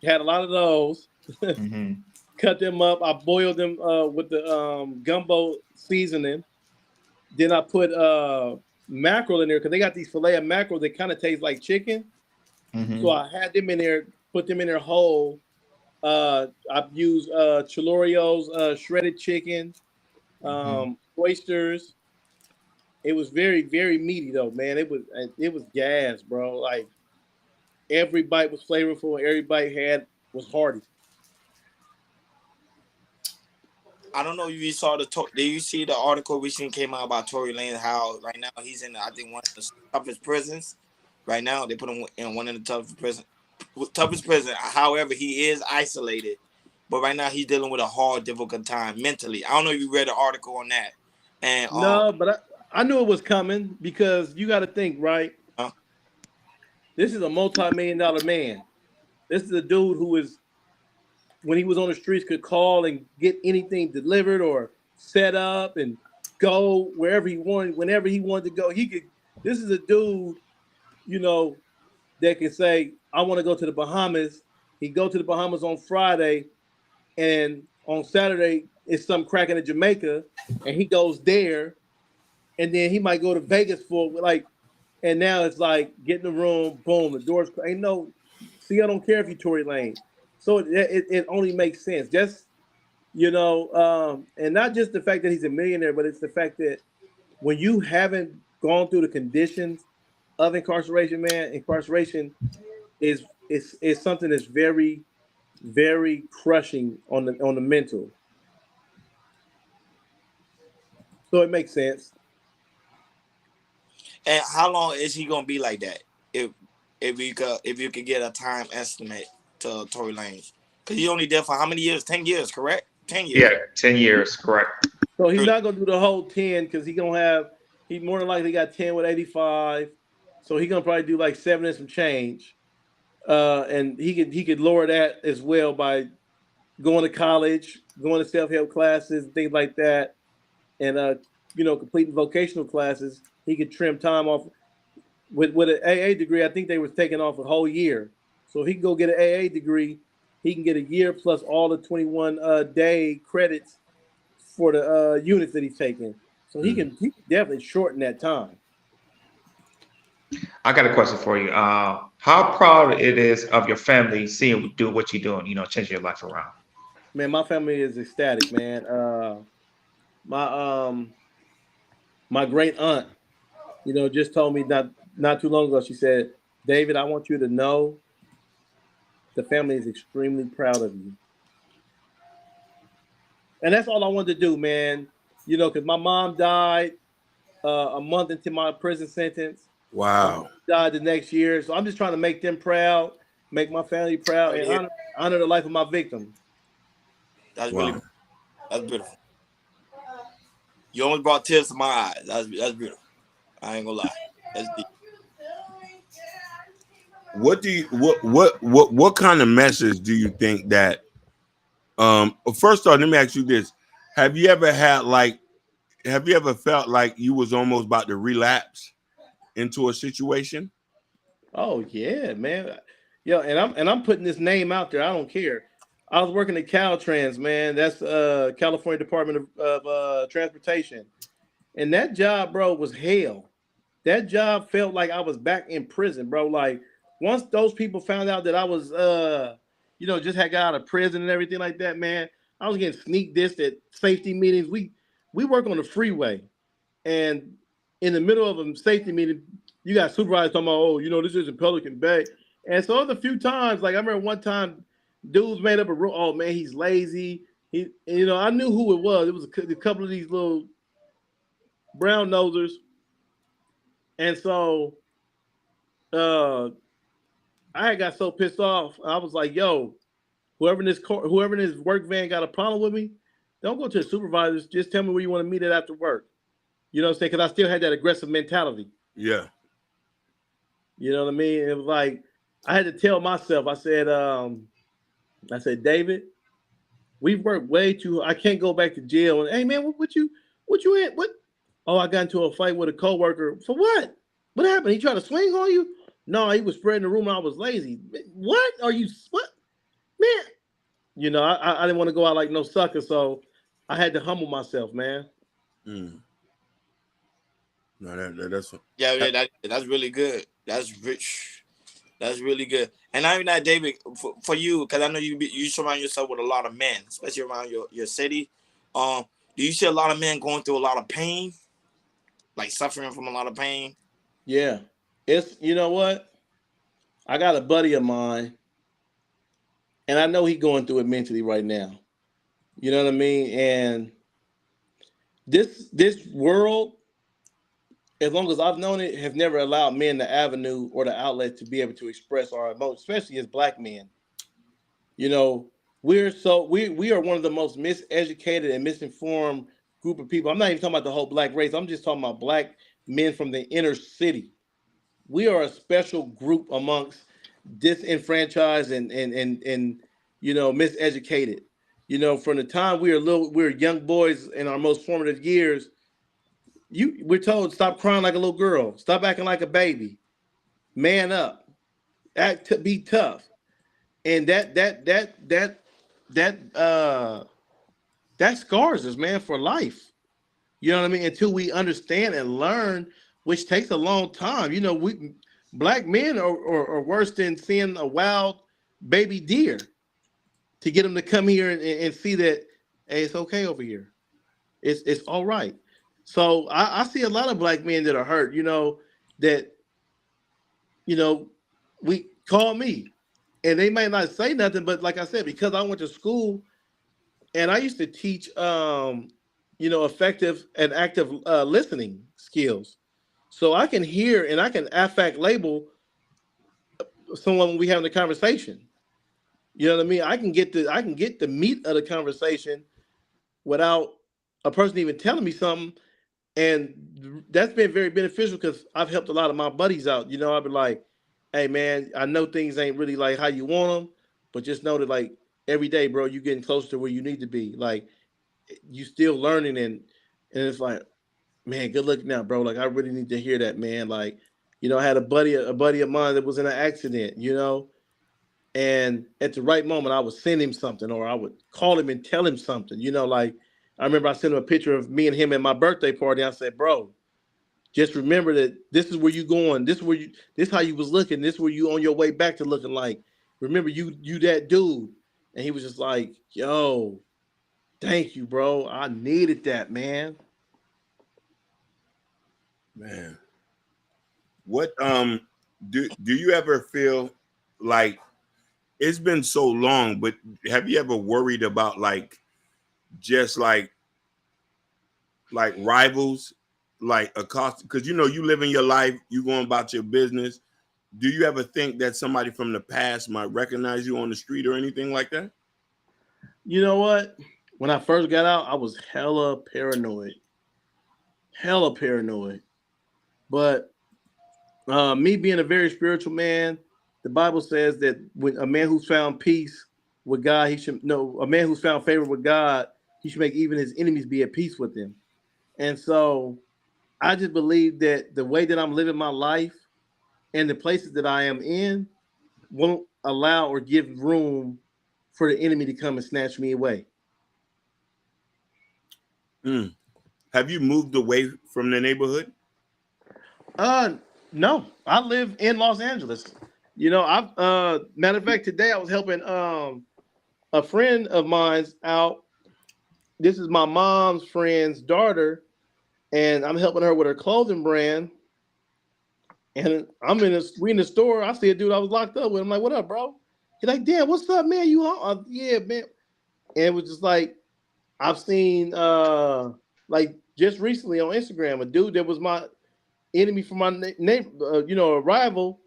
had a lot of those. Hmm. Cut them up. I boiled them with the gumbo seasoning. Then I put mackerel in there because they got these fillet of mackerel that kind of taste like chicken. So Hmm. I had them in there, put them in there whole. I've used Chilorio's shredded chicken, Hmm. oysters. It was very, very meaty though, man. It was gas, bro. Like every bite was flavorful. Every bite was hearty. I don't know if you saw did you see the article recently came out about Tory Lanez? How right now he's in I think one of the toughest prisons. Right now they put him in one of the toughest prison. However, he is isolated, but right now he's dealing with a hard, difficult time mentally. I don't know if you read the article on that. And No, but I knew it was coming because you got to think, right? uh, This is a multi-million-dollar man. This is a dude who is, when he was on the streets, could call and get anything delivered or set up and go wherever he wanted, whenever he wanted to go. He could. This is a dude, you know, that can say, "I want to go to the Bahamas." He go to the Bahamas on Friday, and on Saturday it's some cracking in Jamaica, and he goes there, and then he might go to Vegas for like, and now it's like get in the room, boom, the doors ain't no. See, I don't care if you Tory Lane, so it only makes sense. Just and not just the fact that he's a millionaire, but it's the fact that when you haven't gone through the conditions of incarceration, man, incarceration is something that's very, very crushing on the mental. So it makes sense. and how long is he gonna be like that? If if you could get a time estimate to Tory Lanez, because he only there for how many years? 10 years, correct? 10 years. Yeah, 10 years, correct. So he's not gonna do the whole 10 because he more than likely got 10 with 85. So he's gonna probably do like 7 and some change. And he could lower that as well by going to college, going to self-help classes, things like that, and completing vocational classes. He could trim time off with an AA degree. I think they were taking off a whole year. So if he can go get an AA degree, he can get a year plus all the 21 day credits for the units that he's taking. So he can definitely shorten that time. I got a question for you. How proud it is of your family seeing you do what you're doing, you know, changing your life around. Man, my family is ecstatic, man. My my great aunt, just told me not too long ago. She said, "David, I want you to know the family is extremely proud of you." And that's all I wanted to do, man. Because my mom died a month into my prison sentence. My Wow. brother died the next year, so I'm just trying to make them proud, make my family proud, Sorry to and hear. honor the life of my victim. That's really Wow. that's beautiful. You almost brought tears to my eyes. That's beautiful. I ain't gonna lie. That's deep. what do you what kind of message do you think that first off, let me ask you this. Have you ever felt like you was almost about to relapse into a situation? Oh yeah, man. Yo, and I'm putting this name out there. I don't care. I was working at Caltrans, man. That's California Department of Transportation. And that job, bro, was hell. That job felt like I was back in prison, bro. Like once those people found out that I was just had got out of prison and everything like that, man, I was getting sneak dissed at safety meetings. We work on the freeway, and in the middle of a safety meeting, you got supervisors talking about, oh, this isn't Pelican Bay. And so there's a few times, like I remember one time, dudes made up a rule. Oh man, he's lazy. I knew who it was. It was a couple of these little brown nosers. And so I got so pissed off. I was like, yo, whoever in this work van got a problem with me, don't go to the supervisors. Just tell me where you want to meet at after work. You know what I'm saying? Because I still had that aggressive mentality. Yeah. You know what I mean? It was like I had to tell myself, I said, David, we've worked way too. I can't go back to jail. And hey man, what you at? What? Oh, I got into a fight with a coworker. For what? What happened? He tried to swing on you? No, he was spreading the rumor I was lazy. What? Are you what? Man. I didn't want to go out like no sucker, so I had to humble myself, man. Mm. No, that's that's really good. That's rich. That's really good. And I mean that, David, for you, because I know you surround yourself with a lot of men, especially around your city. Do you see a lot of men going through a lot of pain, like suffering from a lot of pain? Yeah, it's you know what? I got a buddy of mine, and I know he's going through it mentally right now. You know what I mean? And this world, as long as I've known it, have never allowed men the avenue or the outlet to be able to express our emotions, especially as black men. We are one of the most miseducated and misinformed group of people. I'm not even talking about the whole black race. I'm just talking about black men from the inner city. We are a special group amongst disenfranchised and miseducated. From the time we're young boys in our most formative years, we're told stop crying like a little girl, stop acting like a baby, man up, be tough, and that scars us, man, for life. You know what I mean? Until we understand and learn, which takes a long time. Black men are worse than seeing a wild baby deer to get them to come here and see that, hey, it's okay over here. It's all right. So I see a lot of black men that are hurt, that, we call me and they might not say nothing, but like I said, because I went to school and I used to teach, effective and active listening skills. So I can hear and I can affect label someone when we having a conversation. You know what I mean? I can get the meat of the conversation without a person even telling me something. And that's been very beneficial because I've helped a lot of my buddies out. I've been like, hey man, I know things ain't really like how you want them, but just know that like every day, bro, you getting closer to where you need to be. Like you still learning and it's like, man, good luck now, bro. Like I really need to hear that, man. Like, I had a buddy of mine that was in an accident, and at the right moment I would send him something or I would call him and tell him something, like I remember I sent him a picture of me and him at my birthday party. I said, bro, just remember that this is where you going. This how you was looking. This where you on your way back to looking like. Remember you that dude. And he was just like, yo, thank you, bro. I needed that, man. Man. What do you ever feel like it's been so long, but have you ever worried about just like rivals, like a cost? Because you live in your life, you going about your business. Do you ever think that somebody from the past might recognize you on the street or anything like that? You know what? When I first got out, I was hella paranoid. But me being a very spiritual man, the Bible says that when a man who's found peace with God, a man who's found favor with God, he should make even his enemies be at peace with him. And so I just believe that the way that I'm living my life and the places that I am in won't allow or give room for the enemy to come and snatch me away. Have you moved away from the neighborhood? No, I live in Los Angeles. You know, matter of fact, today I was helping a friend of mine's out. This is my mom's friend's daughter, and I'm helping her with her clothing brand. And we in the store. I see a dude I was locked up with. I'm like, "What up, bro?" He's like, "Damn, what's up, man? You home?" Yeah, man. And it was just like I've seen like just recently on Instagram, a dude that was my enemy from my neighbor, a rival,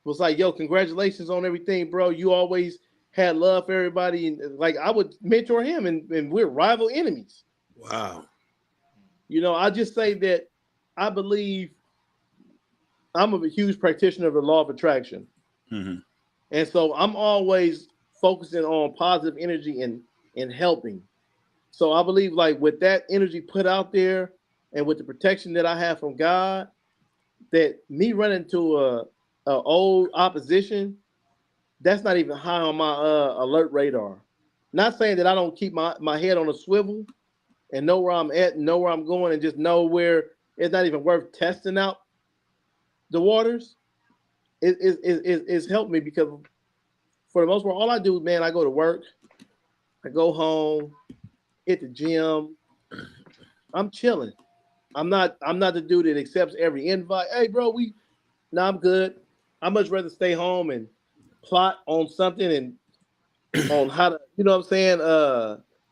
was like, "Yo, congratulations on everything, bro. You always had love for everybody." And like I would mentor him, and we're rival enemies. Wow. I just say that I believe I'm a huge practitioner of the law of attraction. Mm-hmm. And so I'm always focusing on positive energy and helping. So I believe like with that energy put out there and with the protection that I have from God, that me running to a old opposition, that's not even high on my alert radar. Not saying that I don't keep my head on a swivel and know where I'm at and know where I'm going and just know where it's not even worth testing out the waters. It's helped me because for the most part, all I do, man, I go to work, I go home, hit the gym. I'm chilling. I'm not the dude that accepts every invite. Hey, bro, I'm good. I much rather stay home and plot on something and on how to, you know what I'm saying,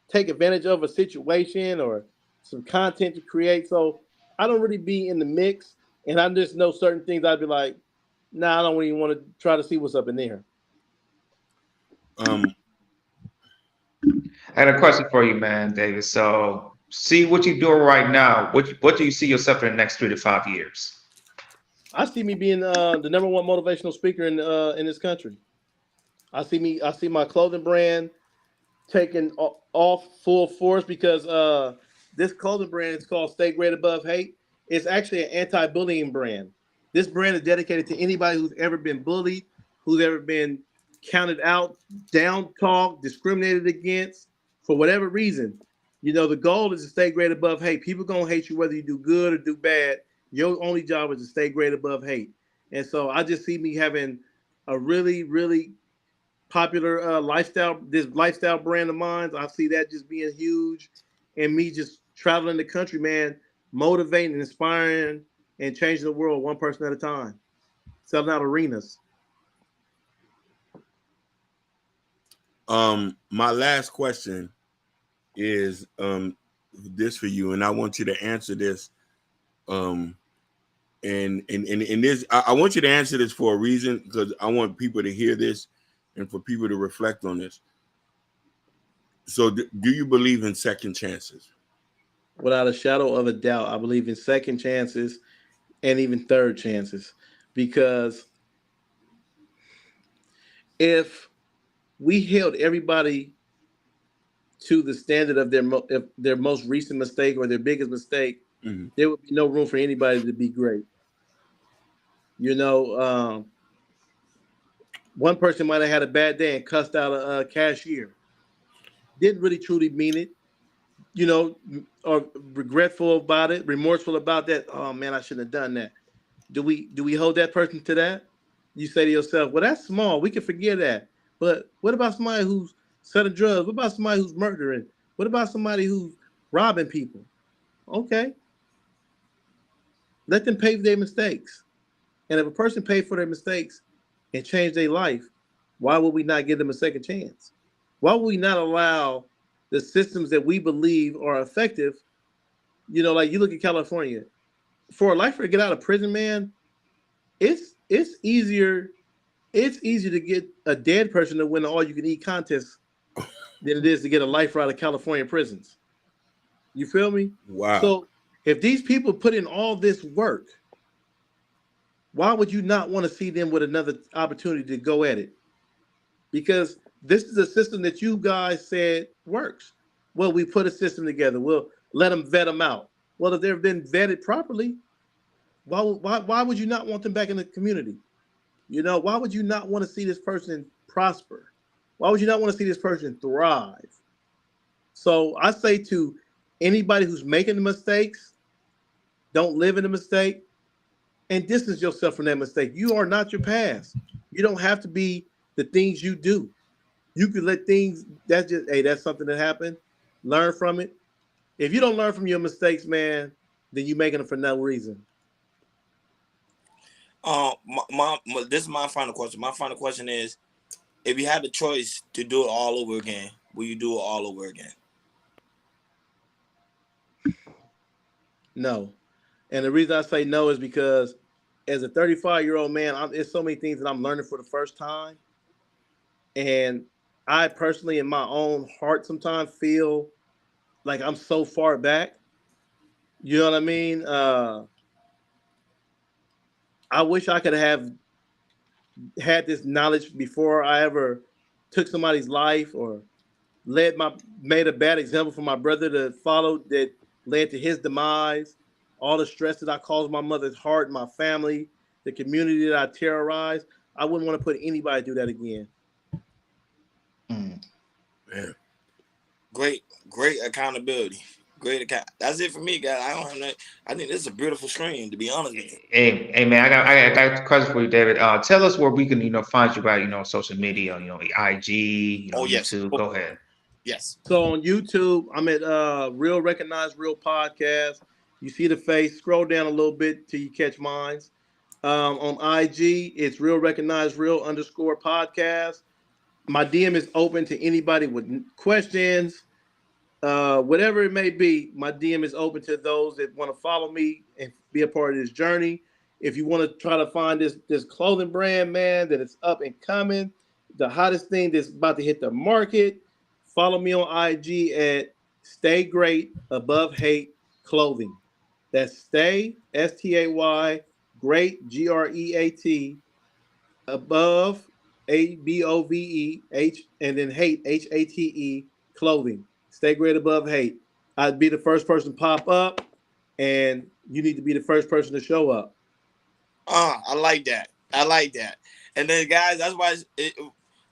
take advantage of a situation or some content to create. So I don't really be in the mix, and I just know certain things I'd be like, nah, I don't even want to try to see what's up in there. I had a question for you, man, David. So, see what you're doing right now. What do you see yourself in the next 3 to 5 years? I see me being the number one motivational speaker in this country. I see my clothing brand taking off full force because this clothing brand is called Stay Great Above Hate. It's actually an anti-bullying brand. This brand is dedicated to anybody who's ever been bullied, who's ever been counted out, down talked, discriminated against for whatever reason. The goal is to stay great above hate. People gonna hate you whether you do good or do bad. Your only job is to stay great above hate. And so I just see me having a really, really popular this lifestyle brand of mine. I see that just being huge, and me just traveling the country, man, motivating, inspiring, and changing the world one person at a time, selling out arenas. My last question is this for you, and I want you to answer this. And this, I want you to answer this for a reason, because I want people to hear this and for people to reflect on this. So, do you believe in second chances? Without a shadow of a doubt, I believe in second chances and even third chances, because if we held everybody to the standard of their most recent mistake or their biggest mistake, Mm-hmm. there would be no room for anybody to be great. One person might have had a bad day and cussed out a cashier. Didn't really truly mean it, or regretful about it, remorseful about that. Oh man, I shouldn't have done that. Do we hold that person to that? You say to yourself, well, that's small. We can forgive that. But what about somebody who's selling drugs? What about somebody who's murdering? What about somebody who's robbing people? Okay. Let them pay for their mistakes. And if a person paid for their mistakes and changed their life, why would we not give them a second chance? Why would we not allow the systems that we believe are effective? Like you look at California, for a lifer to get out of prison, man, it's easier to get a dead person to win an all-you-can-eat contest than it is to get a lifer out of California prisons. You feel me? Wow. So if these people put in all this work, why would you not want to see them with another opportunity to go at it? Because this is a system that you guys said works. Well, we put a system together. We'll let them vet them out. Well, if they've been vetted properly, why would you not want them back in the community? You know, why would you not want to see this person prosper? Why would you not want to see this person thrive? So I say to anybody who's making the mistakes, don't live in the mistake and distance yourself from that mistake. You are not your past. You don't have to be the things you do. You could let things, that's just, hey, that's something that happened. Learn from it. If you don't learn from your mistakes, man, then you're making them for no reason. This is my final question. My final question is, if you had the choice to do it all over again, will you do it all over again? No. And the reason I say no is because as a 35-year-old man, there's so many things that I'm learning for the first time. And I personally, in my own heart, sometimes feel like I'm so far back. You know what I mean? I wish I could have had this knowledge before I ever took somebody's life or made a bad example for my brother to follow that led to his demise. All the stress that I caused my mother's heart, my family, the community that I terrorized. I wouldn't want to put anybody through that again. Yeah. Great accountability. Great account. That's it for me, guys. I don't have no. I think this is a beautiful stream, to be honest with you. Hey, man, I got a question for you, David. Tell us where we can, find you by, social media, IG, Yes. YouTube. Go ahead. Yes. So on YouTube, I'm at Real Recognize Real Podcast. You see the face. Scroll down a little bit till you catch mine. On IG, it's Real Recognize Real _podcast. My DM is open to anybody with questions. Whatever it may be, my DM is open to those that want to follow me and be a part of this journey. If you want to try to find this clothing brand, man, that is up and coming, the hottest thing that's about to hit the market, follow me on IG at Stay Great Above Hate Clothing. That's Stay, STAY, Great, GREAT, above, ABOVE, and then Hate, HATE, Clothing. Stay Great Above Hate. I'd be the first person to pop up, and you need to be the first person to show up. I like that. And then, guys, that's why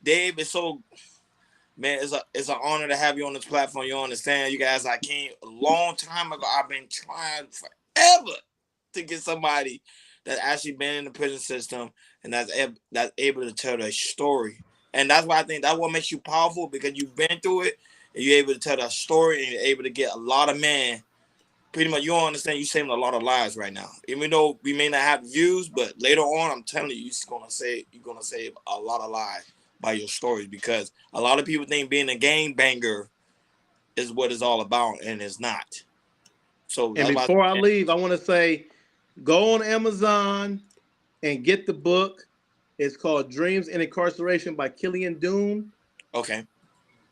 Dave is so. Man, it's an honor to have you on this platform. You understand, you guys. I came a long time ago. I've been trying forever to get somebody that actually been in the prison system and that's able to tell their story. And that's why I think that's what makes you powerful, because you've been through it and you're able to tell that story and you're able to get a lot of men. Pretty much, you don't understand. You're saving a lot of lives right now. Even though we may not have views, but later on, I'm telling you, you're gonna save a lot of lives by your stories, because a lot of people think being a gang banger is what it's all about, and it's not. So, and before I leave, I want to say, go on Amazon and get the book. It's called Dreams in Incarceration by Killian Doon. Okay.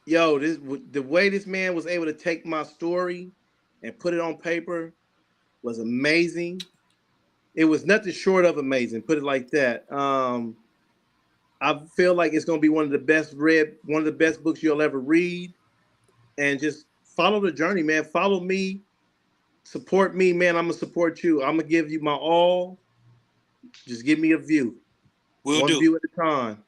Yo, the way this man was able to take my story and put it on paper was amazing. It was nothing short of amazing, put it like that. I feel like it's going to be one of the best books you'll ever read. And just follow the journey, man. Follow me. Support me, man. I'm going to support you. I'm going to give you my all. Just give me a view. One view at a time.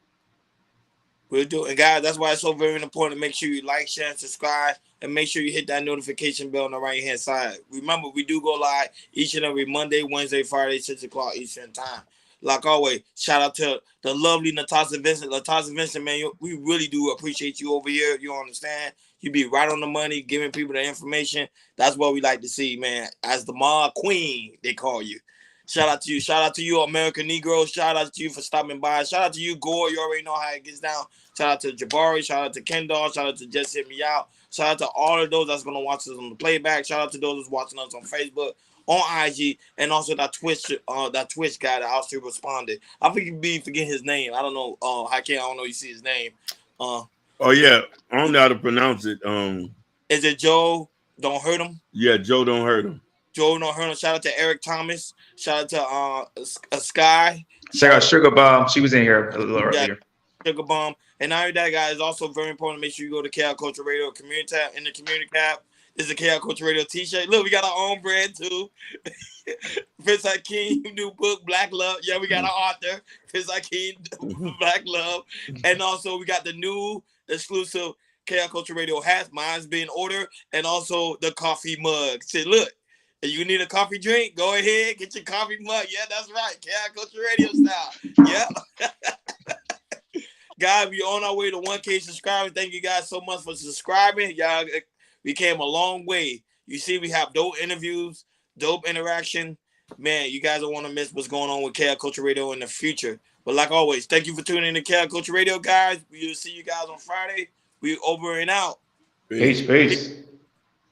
We'll do. And guys, that's why it's so very important to make sure you like, share, and subscribe, and make sure you hit that notification bell on the right-hand side. Remember, we do go live each and every Monday, Wednesday, Friday, 6 o'clock Eastern time. Like always, shout out to the lovely Natasha Vincent. Natasha Vincent, man, we really do appreciate you over here. You understand? You be right on the money, giving people the information. That's what we like to see, man. As the Ma Queen, they call you. Shout out to you. Shout out to you, American Negro. Shout out to you for stopping by. Shout out to you, Gore. You already know how it gets down. Shout out to Jabari. Shout out to Kendall. Shout out to Just Hit Me Out. Shout out to all of those that's going to watch us on the playback. Shout out to those that's watching us on Facebook, on IG, and also that Twitch guy that also responded. I forget his name. I don't know. I don't know. You see his name. Oh yeah, I don't know how to pronounce it. Is it Joe? Don't hurt him. Yeah, Joe don't hurt him. Joe No Herno. Shout out to Eric Thomas. Shout out to Sky. Check out Sugar Bomb. She was in here a little earlier. Sugar Bomb. And now that guy is also very important. Make sure you go to KL Culture Radio community tab. In the community tab, this is a KL Culture Radio t-shirt. Look, we got our own brand too. Prince Hakeem new book, Black Love. Yeah, we got our author, Prince Hakeem, Black Love. And also we got the new exclusive KL Culture Radio hats. Mine's being ordered. And also the coffee mug. Say, look, if you need a coffee drink, go ahead, get your coffee mug. Yeah, that's right. KL Culture Radio style. Yeah. Guys, we on our way to 1K subscribers. Thank you guys so much for subscribing. Y'all, we came a long way. You see, we have dope interviews, dope interaction. Man, you guys don't want to miss what's going on with KL Culture Radio in the future. But like always, thank you for tuning in to KL Culture Radio, guys. We'll see you guys on Friday. We over and out. Peace.